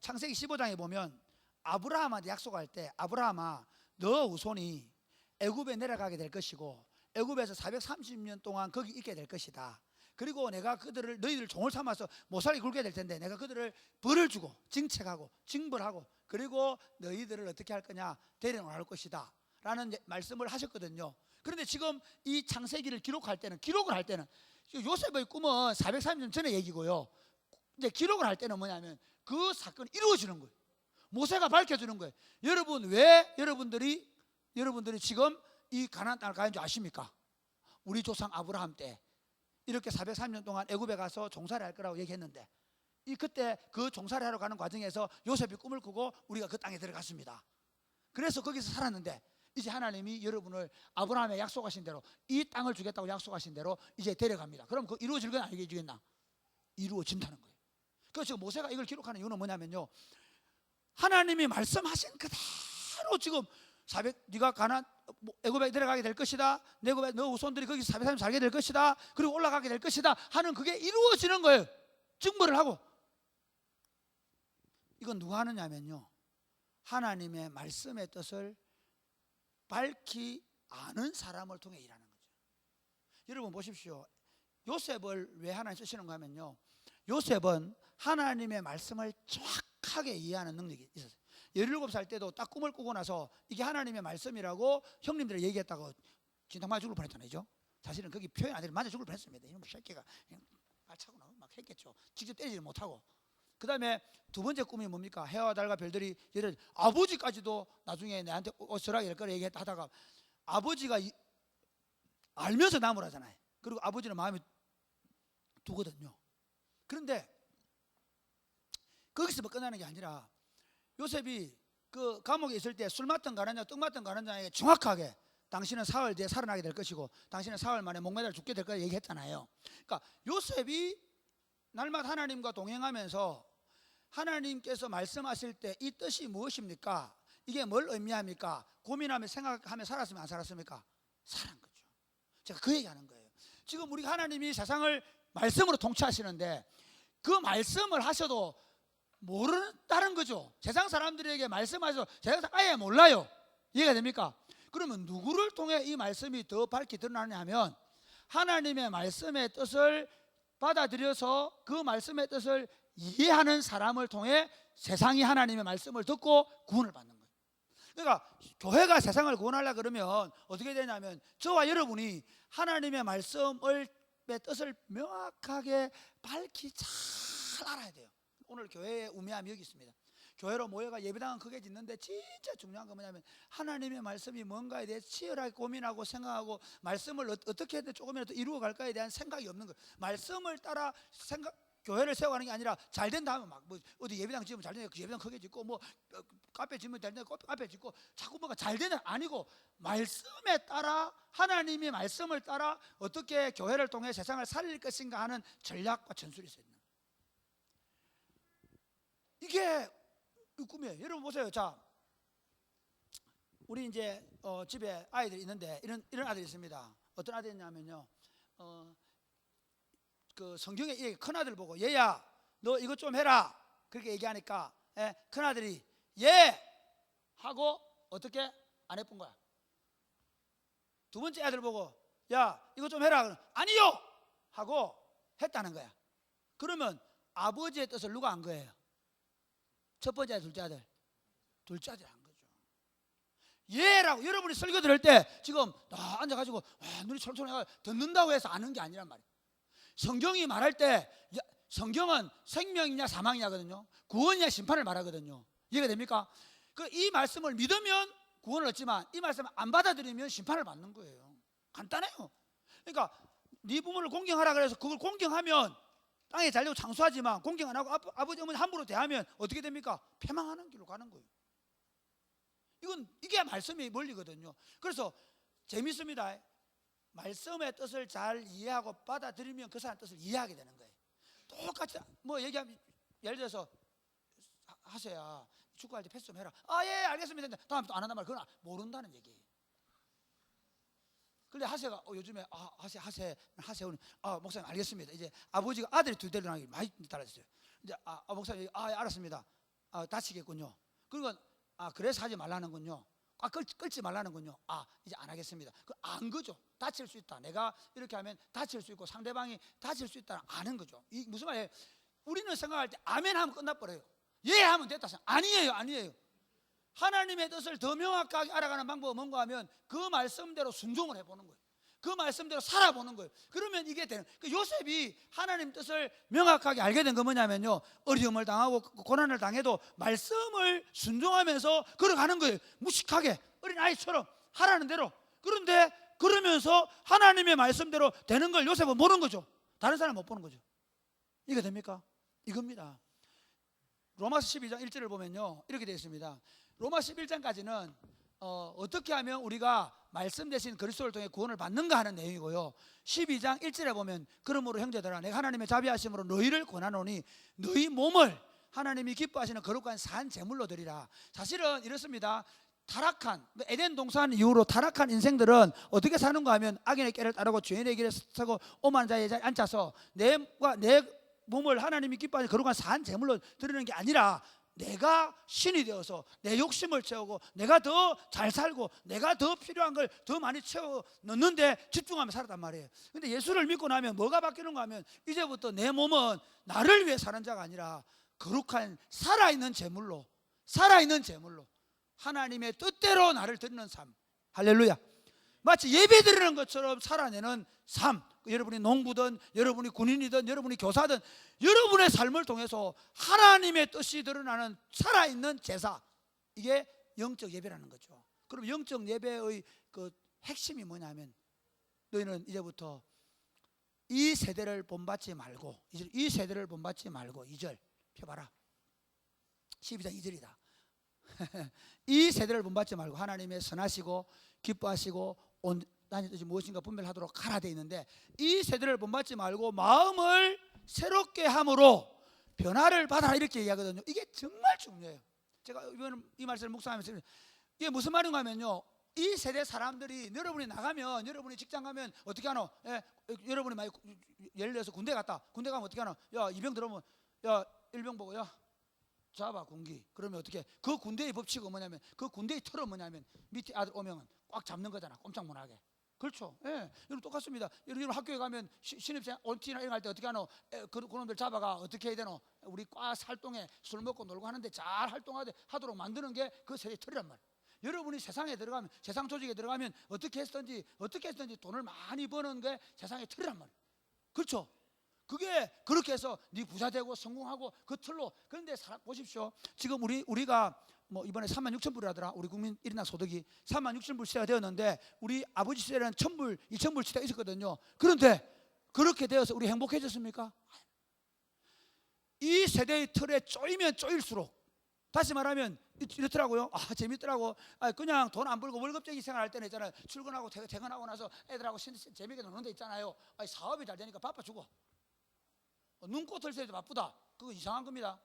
창세기 15장에 보면 아브라함한테 약속할 때, 아브라함아 너 후손이 애굽에 내려가게 될 것이고 애굽에서 430년 동안 거기 있게 될 것이다. 그리고 내가 그들을 너희들 종을 삼아서 못살게 굴게 될 텐데 내가 그들을 벌을 주고 징책하고 징벌하고 그리고 너희들을 어떻게 할 거냐 데려올 것이다 라는 말씀을 하셨거든요. 그런데 지금 이 창세기를 기록을 할 때는 요셉의 꿈은 430년 전의 얘기고요. 이제 기록을 할 때는 뭐냐면 그 사건이 이루어지는 거예요. 모세가 밝혀주는 거예요. 여러분 왜 여러분들이 지금 이 가나안 땅을 가는 줄 아십니까? 우리 조상 아브라함 때 이렇게 430년 동안 애굽에 가서 종살이 할 거라고 얘기했는데 그때 그 종살이 하러 가는 과정에서 요셉이 꿈을 꾸고 우리가 그 땅에 들어갔습니다. 그래서 거기서 살았는데 이제 하나님이 여러분을 아브라함에 약속하신 대로 이 땅을 주겠다고 약속하신 대로 이제 데려갑니다. 그럼 그 이루어질 건 아니겠나? 이루어진다는 거예요. 그래서 지금 모세가 이걸 기록하는 이유는 뭐냐면요, 하나님이 말씀하신 그대로 지금 네가 애굽에 들어가게 될 것이다. 너 후손들이 거기서 430 살게 될 것이다. 그리고 올라가게 될 것이다 하는 그게 이루어지는 거예요. 증거를 하고. 이건 누가 하느냐면요, 하나님의 말씀의 뜻을 밝히 아는 사람을 통해 일하는 거죠. 여러분 보십시오. 요셉을 왜 하나님 쓰시는가 하면요, 요셉은 하나님의 말씀을 정확하게 이해하는 능력이 있었어요. 17살 때도 딱 꿈을 꾸고 나서 이게 하나님의 말씀이라고 형님들이 얘기했다고 진탕 맞아 죽을 뻔했잖아요. 사실은 거기 표현 안 되면 맞아 죽을 뻔했습니다. 이놈의 새끼가 발차고 나오고 막 했겠죠. 직접 때리지 못하고. 그 다음에 두 번째 꿈이 뭡니까? 해와 달과 별들이 아버지까지도 나중에 내한테 어쩌라고 이럴 거라 얘기하다가 아버지가 알면서 나무라잖아요. 그리고 아버지는 마음에 두거든요. 그런데 거기서 뭐 끝나는 게 아니라 요셉이 그 감옥에 있을 때 술 맞던 가난자 떡 맞던 가난자에게 정확하게 당신은 사흘 뒤에 살아나게 될 것이고 당신은 사흘 만에 목매달 죽게 될 거라 얘기했잖아요. 그러니까 요셉이 날마다 하나님과 동행하면서 하나님께서 말씀하실 때 이 뜻이 무엇입니까? 이게 뭘 의미합니까? 고민하며 생각하며 살았으면 안 살았습니까? 살은 거죠. 제가 그 얘기하는 거예요. 지금 우리 하나님이 세상을 말씀으로 통치하시는데 그 말씀을 하셔도 모른다는 거죠. 세상 사람들에게 말씀하셔도 세상 사람 아예 몰라요. 이해가 됩니까? 그러면 누구를 통해 이 말씀이 더 밝게 드러나냐 하면 하나님의 말씀의 뜻을 받아들여서 그 말씀의 뜻을 이해하는 사람을 통해 세상이 하나님의 말씀을 듣고 구원을 받는 거예요. 그러니까 교회가 세상을 구원하려고 그러면 어떻게 되냐면 저와 여러분이 하나님의 말씀의 뜻을 명확하게 밝히 잘 알아야 돼요. 오늘 교회의 우매함이 여기 있습니다. 교회로 모여가 예배당은 크게 짓는데 진짜 중요한 건 뭐냐면 하나님의 말씀이 뭔가에 대해 치열하게 고민하고 생각하고 말씀을 어떻게 해야 조금이라도 이루어 갈까에 대한 생각이 없는 거예요. 말씀을 따라 교회를 세워가는 게 아니라 잘 된다 하면 막 뭐 어디 예배당 지으면 잘 되니까 그 예배당 크게 짓고 뭐 카페 지으면 잘 되니까 카페 짓고 자꾸 뭐가 잘 되는 아니고 말씀에 따라 하나님의 말씀을 따라 어떻게 교회를 통해 세상을 살릴 것인가 하는 전략과 전술이 있어야 돼요. 이게 꿈이에요. 여러분 보세요. 자, 우리 이제 집에 아이들이 있는데 이런 아들이 있습니다. 어떤 아들이냐면요, 그 성경에 큰 아들 보고 얘야 너 이것 좀 해라 그렇게 얘기하니까 큰 아들이 예 하고 어떻게 안 해본 거야. 두 번째 아들 보고 야 이것 좀 해라 아니요 하고 했다는 거야. 그러면 아버지의 뜻을 누가 한 거예요? 첫 번째 아들, 둘째 아들 한 거죠. 예라고 여러분이 설교 들을 때 지금 앉아가지고 눈이 철철해 듣는다고 해서 아는 게 아니란 말이에요. 성경이 말할 때 성경은 생명이냐 사망이냐거든요. 구원이냐 심판을 말하거든요. 이해가 됩니까? 이 말씀을 믿으면 구원을 얻지만 이 말씀을 안 받아들이면 심판을 받는 거예요. 간단해요. 그러니까 네 부모를 공경하라 그래서 그걸 공경하면 땅에 잘되고 장수하지만 공경 안 하고 아버지 어머니 함부로 대하면 어떻게 됩니까? 패망하는 길로 가는 거예요. 이게 말씀의 원리거든요. 그래서 재밌습니다. 말씀의 뜻을 잘 이해하고 받아들이면 그 사람 뜻을 이해하게 되는 거예요. 똑같이 뭐 얘기하면 예를 들어서 하세요. 축구할 때 패스 좀 해라. 예 알겠습니다. 다음에 또 안 한단 말 그건 모른다는 얘기예요. 근데 하세가 요즘에 하세 오늘 목사님 알겠습니다. 이제 아버지가 아들이 두 대를 나기 많이 달라졌어요. 이제 목사님 알았습니다. 다치겠군요. 그리고 그래서 하지 말라는군요. 끌지 말라는군요. 이제 안 하겠습니다. 안 거죠. 다칠 수 있다. 내가 이렇게 하면 다칠 수 있고 상대방이 다칠 수 있다. 아는 거죠. 이 무슨 말이에요? 우리는 생각할 때 아멘 하면 끝나버려요. 예 하면 됐다. 아니에요. 하나님의 뜻을 더 명확하게 알아가는 방법은 뭔가 하면 그 말씀대로 순종을 해보는 거예요. 그 말씀대로 살아보는 거예요. 그러면 이게 되는. 요셉이 하나님 뜻을 명확하게 알게 된 거 뭐냐면요, 어려움을 당하고 고난을 당해도 말씀을 순종하면서 걸어가는 거예요. 무식하게 어린아이처럼 하라는 대로. 그런데 그러면서 하나님의 말씀대로 되는 걸 요셉은 보는 거죠. 다른 사람은 못 보는 거죠. 이게 됩니까? 이겁니다. 로마서 12장 1절을 보면요, 이렇게 되어 있습니다. 로마서 11장까지는 어떻게 하면 우리가 말씀 대신 그리스도를 통해 구원을 받는가 하는 내용이고요, 12장 1절에 보면 그러므로 형제들아 내가 하나님의 자비하심으로 너희를 권하노니 너희 몸을 하나님이 기뻐하시는 거룩한 산 제물로 드리라. 사실은 이렇습니다. 타락한 에덴 동산 이후로 타락한 인생들은 어떻게 사는가 하면 악인의 길을 따르고 죄인의 길에 서고 오만한 자의 자리에 앉아서 내 몸을 하나님이 기뻐하시는 거룩한 산 제물로 드리는 게 아니라 내가 신이 되어서 내 욕심을 채우고 내가 더 잘 살고 내가 더 필요한 걸 더 많이 채워 넣는데 집중하며 살았단 말이에요. 근데 예수를 믿고 나면 뭐가 바뀌는가 하면 이제부터 내 몸은 나를 위해 사는 자가 아니라 거룩한 살아있는 제물로 하나님의 뜻대로 나를 드리는 삶. 할렐루야. 마치 예배 드리는 것처럼 살아내는 삶. 여러분이 농부든 여러분이 군인이든 여러분이 교사든 여러분의 삶을 통해서 하나님의 뜻이 드러나는 살아있는 제사, 이게 영적 예배라는 거죠. 그럼 영적 예배의 그 핵심이 뭐냐면 너희는 이제부터 이 세대를 본받지 말고, 이 세대를 본받지 말고, 2절 펴봐라. 12장 2절이다. 이 세대를 본받지 말고 하나님의 선하시고 기뻐하시고 온전한 뜻이 무엇인가 분별하도록 하라 되어 있는데, 이 세대를 본받지 말고 마음을 새롭게 함으로 변화를 받아라 이렇게 얘기하거든요. 이게 정말 중요해요. 제가 이번 이 말씀을 묵상하면서 이게 무슨 말인가 하면요, 이 세대 사람들이 여러분이 나가면, 여러분이 직장 가면 어떻게 하노? 여러분이 만약 예를 들어서 군대 갔다. 군대 가면 어떻게 하노? 야, 이병 들어오면 야, 일병 보고 야 잡아 군기. 그러면 어떻게? 그 군대의 법칙은 뭐냐면, 그 군대의 틀은 뭐냐면 밑에 아들 오면 꽉 잡는 거잖아. 꼼짝 못 하게. 그렇죠? 예, 여러분 똑같습니다. 여러분 학교에 가면 신입생 OT나 이런 거 할 때 어떻게 하노? 그놈들 잡아가 어떻게 해야 되노? 우리 꽉 활동에 술 먹고 놀고 하는데 잘 하도록 만드는 게 그 세대 틀이란 말이에요. 여러분이 세상에 들어가면, 세상 조직에 들어가면 어떻게 했든지 돈을 많이 버는 게 세상의 틀이란 말이에요. 그렇죠? 그게 그렇게 해서 네 부자 되고 성공하고 그 틀로. 그런데 보십시오. 지금 우리가 뭐 이번에 36,000불이라더라. 우리 국민 1인당 소득이 36,000불 시대가 되었는데, 우리 아버지 시대에는 1,000불, 2,000불 시대가 있었거든요. 그런데 그렇게 되어서 우리 행복해졌습니까? 이 세대의 틀에 쪼이면 쪼일수록, 다시 말하면 이렇더라고요. 재밌더라고. 그냥 돈 안 벌고 월급쟁이 생활할 때는 있잖아요. 출근하고 퇴근하고 나서 애들하고 재밌게 노는 데 있잖아요. 사업이 잘 되니까 바빠 죽어. 눈꽃을 새도 바쁘다. 그거 이상한 겁니다.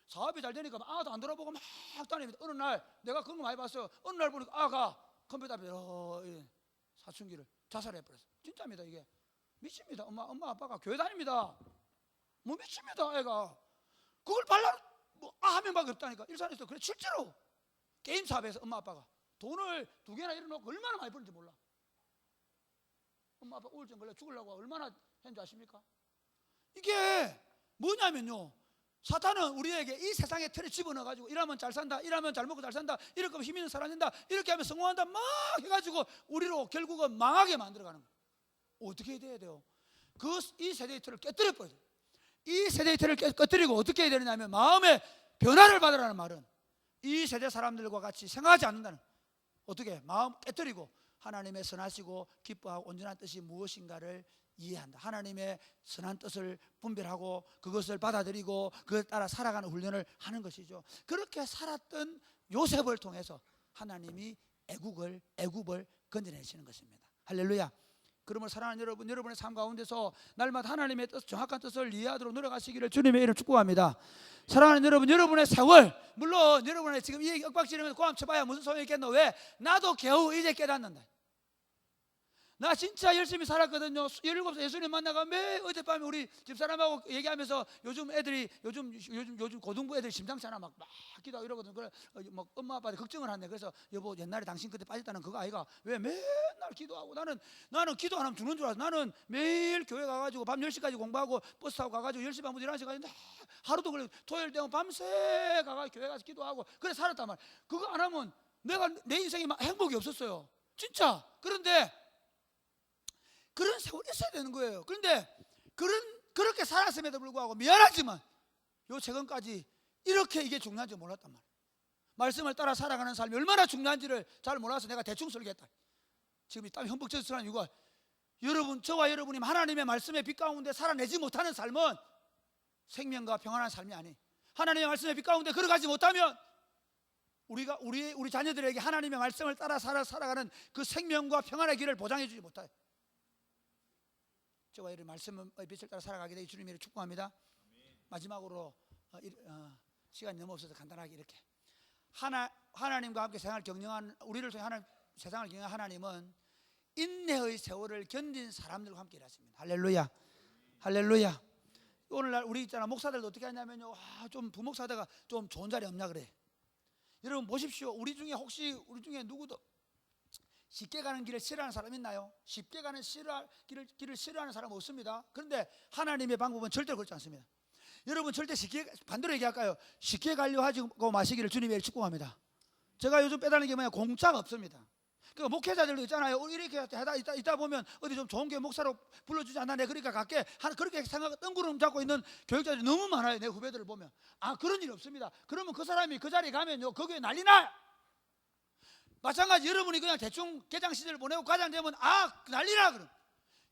사업이 잘 되니까 아도 안 돌아보고 막 다닙니다. 어느 날 내가 그런 거 많이 봤어요. 어느 날 보니까 아가 컴퓨터 앞에 사춘기를 자살해버렸어. 진짜입니다. 이게 미칩니다. 엄마 아빠가 교회 다닙니다. 뭐 미칩니다. 애가 그걸 발라 한 명밖에 없다니까. 일산에서. 그래 실제로 게임 사업에서 엄마 아빠가 돈을 2개나 잃어놓고 얼마나 많이 버는지 몰라. 엄마 아빠 우울증 걸려 죽으려고 얼마나 했는지 아십니까? 이게 뭐냐면요, 사탄은 우리에게 이 세상의 틀에 집어넣어가지고 이러면 잘 산다, 이러면 잘 먹고 잘 산다, 이렇게 하면 힘 있는 사람 된다, 이렇게 하면 성공한다 막 해가지고 우리로 결국은 망하게 만들어가는 거예요. 어떻게 해야 돼요? 이 세대의 틀을 깨뜨려 버려야 돼요. 이 세대의 틀을 깨뜨리고 어떻게 해야 되느냐 하면, 마음의 변화를 받으라는 말은 이 세대 사람들과 같이 생각하지 않는다는, 어떻게 마음 깨뜨리고 하나님의 선하시고 기뻐하고 온전한 뜻이 무엇인가를 이해한다. 하나님의 선한 뜻을 분별하고 그것을 받아들이고 그에 따라 살아가는 훈련을 하는 것이죠. 그렇게 살았던 요셉을 통해서 하나님이 애굽을 건져내시는 것입니다. 할렐루야. 그러므로 사랑하는 여러분, 여러분의 삶 가운데서 날마다 하나님의 뜻, 정확한 뜻을 이해하도록 노력하시기를 주님의 이름 축복합니다. 사랑하는 여러분, 여러분의 세월, 물론 여러분의 지금 이 윽박 지르면서 고함 쳐봐야 무슨 소용이 있겠노? 왜? 나도 겨우 이제 깨닫는다. 나 진짜 열심히 살았거든요. 17살 예수님 만나가 매 어젯밤에 우리 집사람하고 얘기하면서 요즘 애들이 요즘 고등부 애들이 심상치 않아 막 기도하고 이러거든. 그래 뭐 엄마 아빠한테 걱정을 하네. 그래서 여보 옛날에 당신 그때 빠졌다는 그거 아이가 왜 맨날 기도하고 나는 기도 안 하면 죽는 줄 알았어. 나는 매일 교회 가가지고 밤 10시까지 공부하고 버스 타고 가가지고 10시 반부터 11시까지 하루도 그래 토요일 되면 밤새 가가지고 교회 가서 기도하고 그래 살았단 말이야. 그거 안 하면 내가 내 인생에 행복이 없었어요. 진짜. 그런데 그런 세월이 있어야 되는 거예요. 그런데 그렇게 살았음에도 불구하고 미안하지만 요 최근까지 이렇게 이게 중요한지 몰랐단 말이에요. 말씀을 따라 살아가는 삶이 얼마나 중요한지를 잘 몰라서 내가 대충 설계했다. 지금 이 땀이 흠뻑 젖으라는 이유가 여러분, 저와 여러분이 하나님의 말씀의 빛 가운데 살아내지 못하는 삶은 생명과 평안한 삶이 아니에요. 하나님의 말씀의 빛 가운데 걸어가지 못하면 우리 자녀들에게 하나님의 말씀을 따라 살아가는 그 생명과 평안의 길을 보장해 주지 못해요. 저와 여러분 말씀의 빛을 따라 살아가게 되기 주님을 축복합니다. 마지막으로 시간이 너무 없어서 간단하게 이렇게 하나님과 함께 세상을 경영한 우리를 통해 세상을 경영한 하나님은 인내의 세월을 견딘 사람들과 함께 일하십니다. 할렐루야, 할렐루야. 오늘날 우리 있잖아 목사들도 어떻게 하냐면요, 좀 부목사대가 좀 좋은 자리 없냐 그래. 여러분 보십시오. 우리 중에 누구도 쉽게 가는 길을 싫어하는 사람 있나요? 쉽게 가는 길을 싫어하는 사람 없습니다. 그런데 하나님의 방법은 절대로 그렇지 않습니다. 여러분 절대 반대로 얘기할까요? 쉽게 가려 하고 마시기를 주님의 축복합니다. 제가 요즘 빼달라는 게 뭐냐, 공짜가 없습니다. 그러니까 목회자들도 있잖아요. 이렇게 있다 보면 어디 좀 좋은 교회 목사로 불러주지 않나, 내가 그러니까 갈게 그렇게 생각 뜬구름 잡고 있는 교육자들이 너무 많아요. 내 후배들을 보면. 그런 일이 없습니다. 그러면 그 사람이 그 자리에 가면요, 거기에 난리 나요. 마찬가지 여러분이 그냥 대충 개장 시절을 보내고 과장되면 난리나. 그럼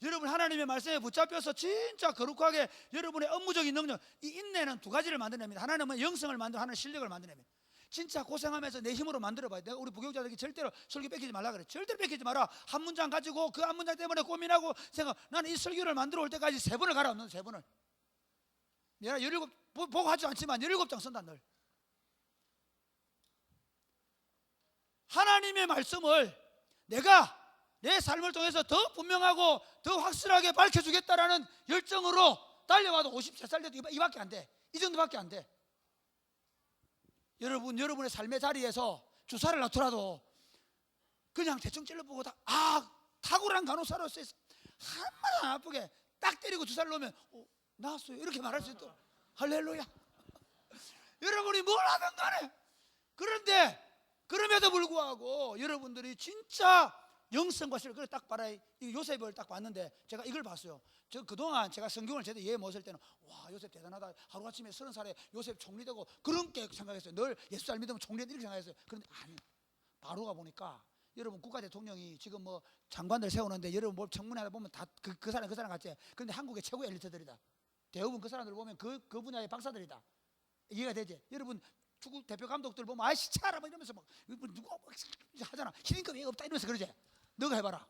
여러분 하나님의 말씀에 붙잡혀서 진짜 거룩하게 여러분의 업무적인 능력, 이 인내는 두 가지를 만들어냅니다. 하나는 영성을 만들고 하나는 실력을 만들어냅니다. 진짜 고생하면서 내 힘으로 만들어봐야 돼. 우리 부교육자들에게 절대로 설교 뺏기지 말라 그래. 절대로 뺏기지 마라. 한 문장 가지고 그 한 문장 때문에 고민하고 생각, 나는 이 설교를 만들어 올 때까지 3번을 갈아엎는 3번을. 내가 17 보고 하지 않지만 17장 쓴다 늘. 하나님의 말씀을 내가 내 삶을 통해서 더 분명하고 더 확실하게 밝혀주겠다라는 열정으로 달려와도 53살 돼도 이밖에 안 돼. 이 정도밖에 안 돼. 여러분의 삶의 자리에서 주사를 놔두라도 그냥 대충 찔러보고 탁월한 간호사로서 한마디 안 아프게 딱 때리고 주사를 놓으면 나았어요 이렇게 말할 수 있도록. 할렐루야. 여러분이 뭘 하든 간에. 그런데 그럼에도 불구하고 여러분들이 진짜 영성과 실력을 딱 봐라. 요셉을 딱 봤는데 제가 이걸 봤어요. 저 그동안 제가 성경을 제대로 이해 못할 때는 와 요셉 대단하다. 하루아침에 30살에 요셉 총리 되고 그렇게 생각했어요. 늘 예수 잘 믿으면 총리 이렇게 생각했어요. 그런데 아니, 바로가 보니까 여러분 국가 대통령이 지금 뭐 장관들 세우는데 여러분 뭘 청문회 하다 보면 다 그 사람 같지. 그런데 한국의 최고의 엘리트들이다. 대부분 그 사람들 보면 그 분야의 박사들이다. 이해가 되지? 여러분 축구 대표 감독들 보면 시차라 막 이러면서 막 누가 하잖아. 힘인가 왜 없다 이러면서 그러지. 너가 해봐라.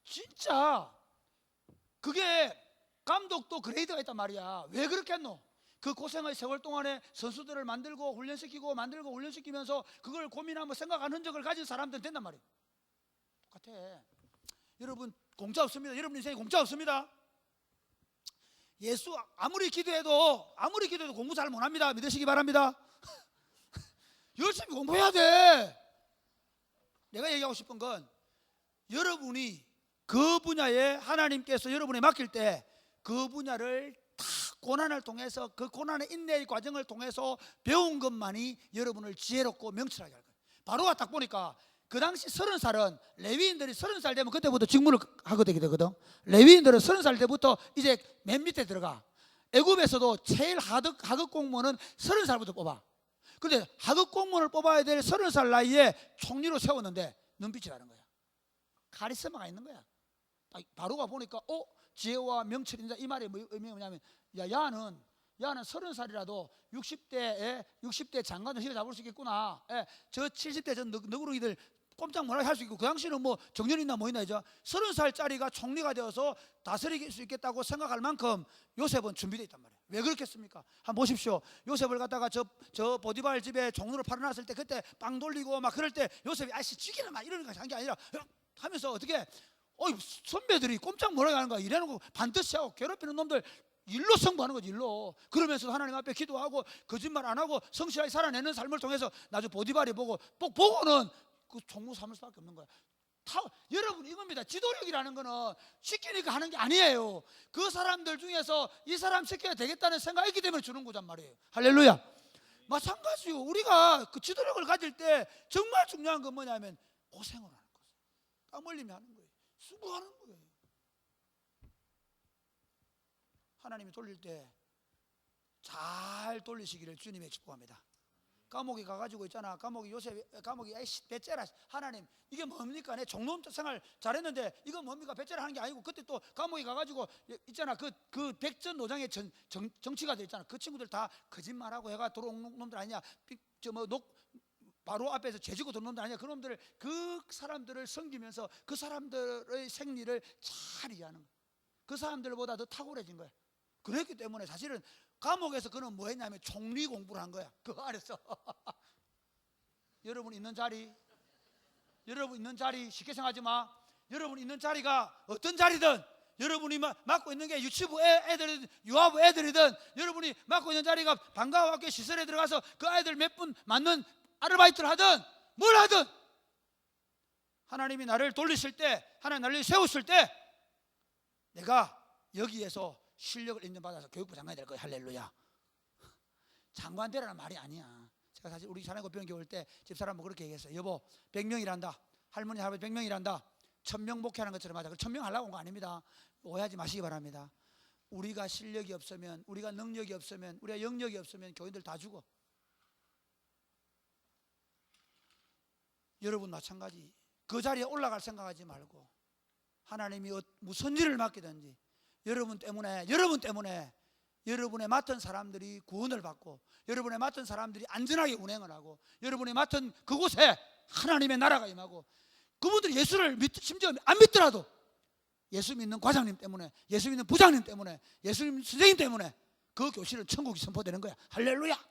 진짜 그게 감독도 그레이드가 있단 말이야. 왜 그렇게 했노? 그 고생의 세월 동안에 선수들을 만들고 훈련시키면서 그걸 고민하고 생각한 흔적을 가진 사람들은 된단 말이에요. 똑같아. 여러분 공짜 없습니다. 여러분 인생에 공짜 없습니다. 예수 아무리 기도해도 공부 잘 못합니다. 믿으시기 바랍니다. 열심히 공부해야 돼. 내가 얘기하고 싶은 건 여러분이 그 분야에 하나님께서 여러분이 맡길 때 그 분야를 다 고난을 통해서 그 고난의 인내의 과정을 통해서 배운 것만이 여러분을 지혜롭고 명철하게 할 거예요. 바로가 딱 보니까 그 당시 30살은 레위인들이 30살 되면 그때부터 직무를 하게 되거든. 레위인들은 30살 때부터 이제 맨 밑에 들어가. 애굽에서도 제일 하급 공무원은 30살부터 뽑아. 근데 하급 공무원을 뽑아야 될 30살 나이에 총리로 세웠는데 눈빛이 다른 거야. 카리스마가 있는 거야. 바로가 보니까 지혜와 명철이 있다. 이 말이 의미가 뭐냐면 야는 30살이라도 60대 장관을 휘어잡을 수 있겠구나. 저 70대 전 너구리들 꼼짝 못하게 할 수 있고, 그 당시는 뭐 정년이 있나 뭐 있나 이죠. 30살짜리가 총리가 되어서 다스릴 수 있겠다고 생각할 만큼 요셉은 준비되어 있단 말이에요. 왜 그렇겠습니까? 한번 보십시오. 요셉을 갖다가 저 보디발 집에 종로를 팔아놨을 때 그때 빵 돌리고 막 그럴 때 요셉이 죽이나 막 이러는 거 한 게 아니라 하면서 어떻게 선배들이 꼼짝 못하게 하는 거야. 이래놓고 반드시 하고 괴롭히는 놈들 일로 승부하는 거지, 일로. 그러면서 하나님 앞에 기도하고 거짓말 안 하고 성실하게 살아내는 삶을 통해서 나중에 보디발이 보고는 그 종무 삼을 수밖에 없는 거야. 여러분, 이겁니다. 지도력이라는 거는 시키니까 하는 게 아니에요. 그 사람들 중에서 이 사람 시켜야 되겠다는 생각이 있기 때문에 주는 거란 말이에요. 할렐루야. 마찬가지요. 우리가 그 지도력을 가질 때 정말 중요한 건 뭐냐면 고생을 하는 거예요. 땀 흘리며 하는 거예요. 수고하는 거예요. 하나님이 돌릴 때 잘 돌리시기를 주님의 축복합니다. 감옥에 가가지고 있잖아. 감옥이 에이씨 배째라. 하나님 이게 뭡니까? 내 종로 생활 잘했는데 이거 뭡니까? 배째라 하는 게 아니고, 그때 또 감옥에 가가지고 있잖아. 그 백전노장의 정치가들 있잖아. 그 친구들 다 거짓말하고 해가 들어온 놈들 아니냐? 바로 앞에서 죄지고 들어온 놈들 아니냐? 그 놈들을, 그 사람들을 섬기면서 그 사람들의 생리를 잘 이해하는 거야. 그 사람들보다 더 탁월해진 거야. 그랬기 때문에 사실은 감옥에서 그는 뭐 했냐면 총리 공부를 한 거야. 그 안에서. 여러분 있는 자리 쉽게 생각하지 마. 여러분 있는 자리가 어떤 자리든, 여러분이 맡고 있는 게 유치부 애들이든 유아부 애들이든, 여러분이 맡고 있는 자리가 방과후 학교 시설에 들어가서 그 아이들 몇 분 맞는 아르바이트를 하든 뭘 하든, 하나님이 나를 돌리실 때, 하나님 나를 세우실 때 내가 여기에서 실력을 인정받아서 교육부 장관이 될 거예요. 할렐루야. 장관 되라는 말이 아니야. 제가 사실 우리 자네고 병교 올 때 집사람은 그렇게 얘기했어요. 여보, 100명이란다. 할머니 할아버지 100명이란다. 1000명 목회하는 것처럼 하자. 1000명 하려고 온 거 아닙니다. 오해하지 마시기 바랍니다. 우리가 실력이 없으면, 우리가 능력이 없으면, 우리가 영역이 없으면 교인들 다 죽어. 여러분 마찬가지. 그 자리에 올라갈 생각하지 말고 하나님이 무슨 일을 맡기든지 여러분 때문에 여러분의 맡은 사람들이 구원을 받고, 여러분의 맡은 사람들이 안전하게 운행을 하고, 여러분이 맡은 그곳에 하나님의 나라가 임하고, 그분들이 예수를 심지어 안 믿더라도 예수 믿는 과장님 때문에, 예수 믿는 부장님 때문에, 예수 믿는 선생님 때문에 그 교실은 천국이 선포되는 거야. 할렐루야.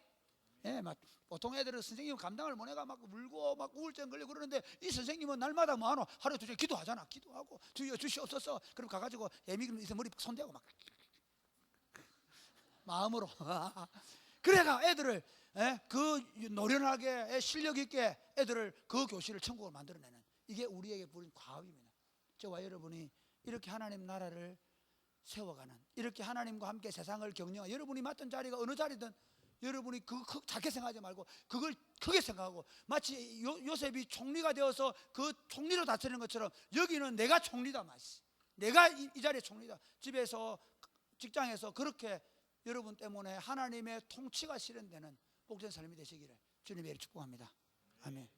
예, 보통 애들은 선생님 감당을 못 해가 막 울고 막 우울증 걸리고 그러는데, 이 선생님은 날마다 뭐하노? 하루에 두 시간 기도하잖아. 기도하고 주여 주시옵소서. 그럼 가가지고 애미금 있어 머리 손대고 막 마음으로 그래가 애들을 그 노련하게 실력 있게 애들을 그 교실을 천국으로 만들어내는, 이게 우리에게 부린 과업입니다. 저와 여러분이 이렇게 하나님 나라를 세워가는, 이렇게 하나님과 함께 세상을 경영하는, 여러분이 맡은 자리가 어느 자리든 여러분이 그거 작게 생각하지 말고 그걸 크게 생각하고, 마치 요셉이 총리가 되어서 그 총리로 다스리는 것처럼 여기는 내가 총리다. 내가 이 자리의 총리다. 집에서 직장에서 그렇게 여러분 때문에 하나님의 통치가 실현되는 복된 삶이 되시기를 주님의 이름으로 축복합니다. 아멘.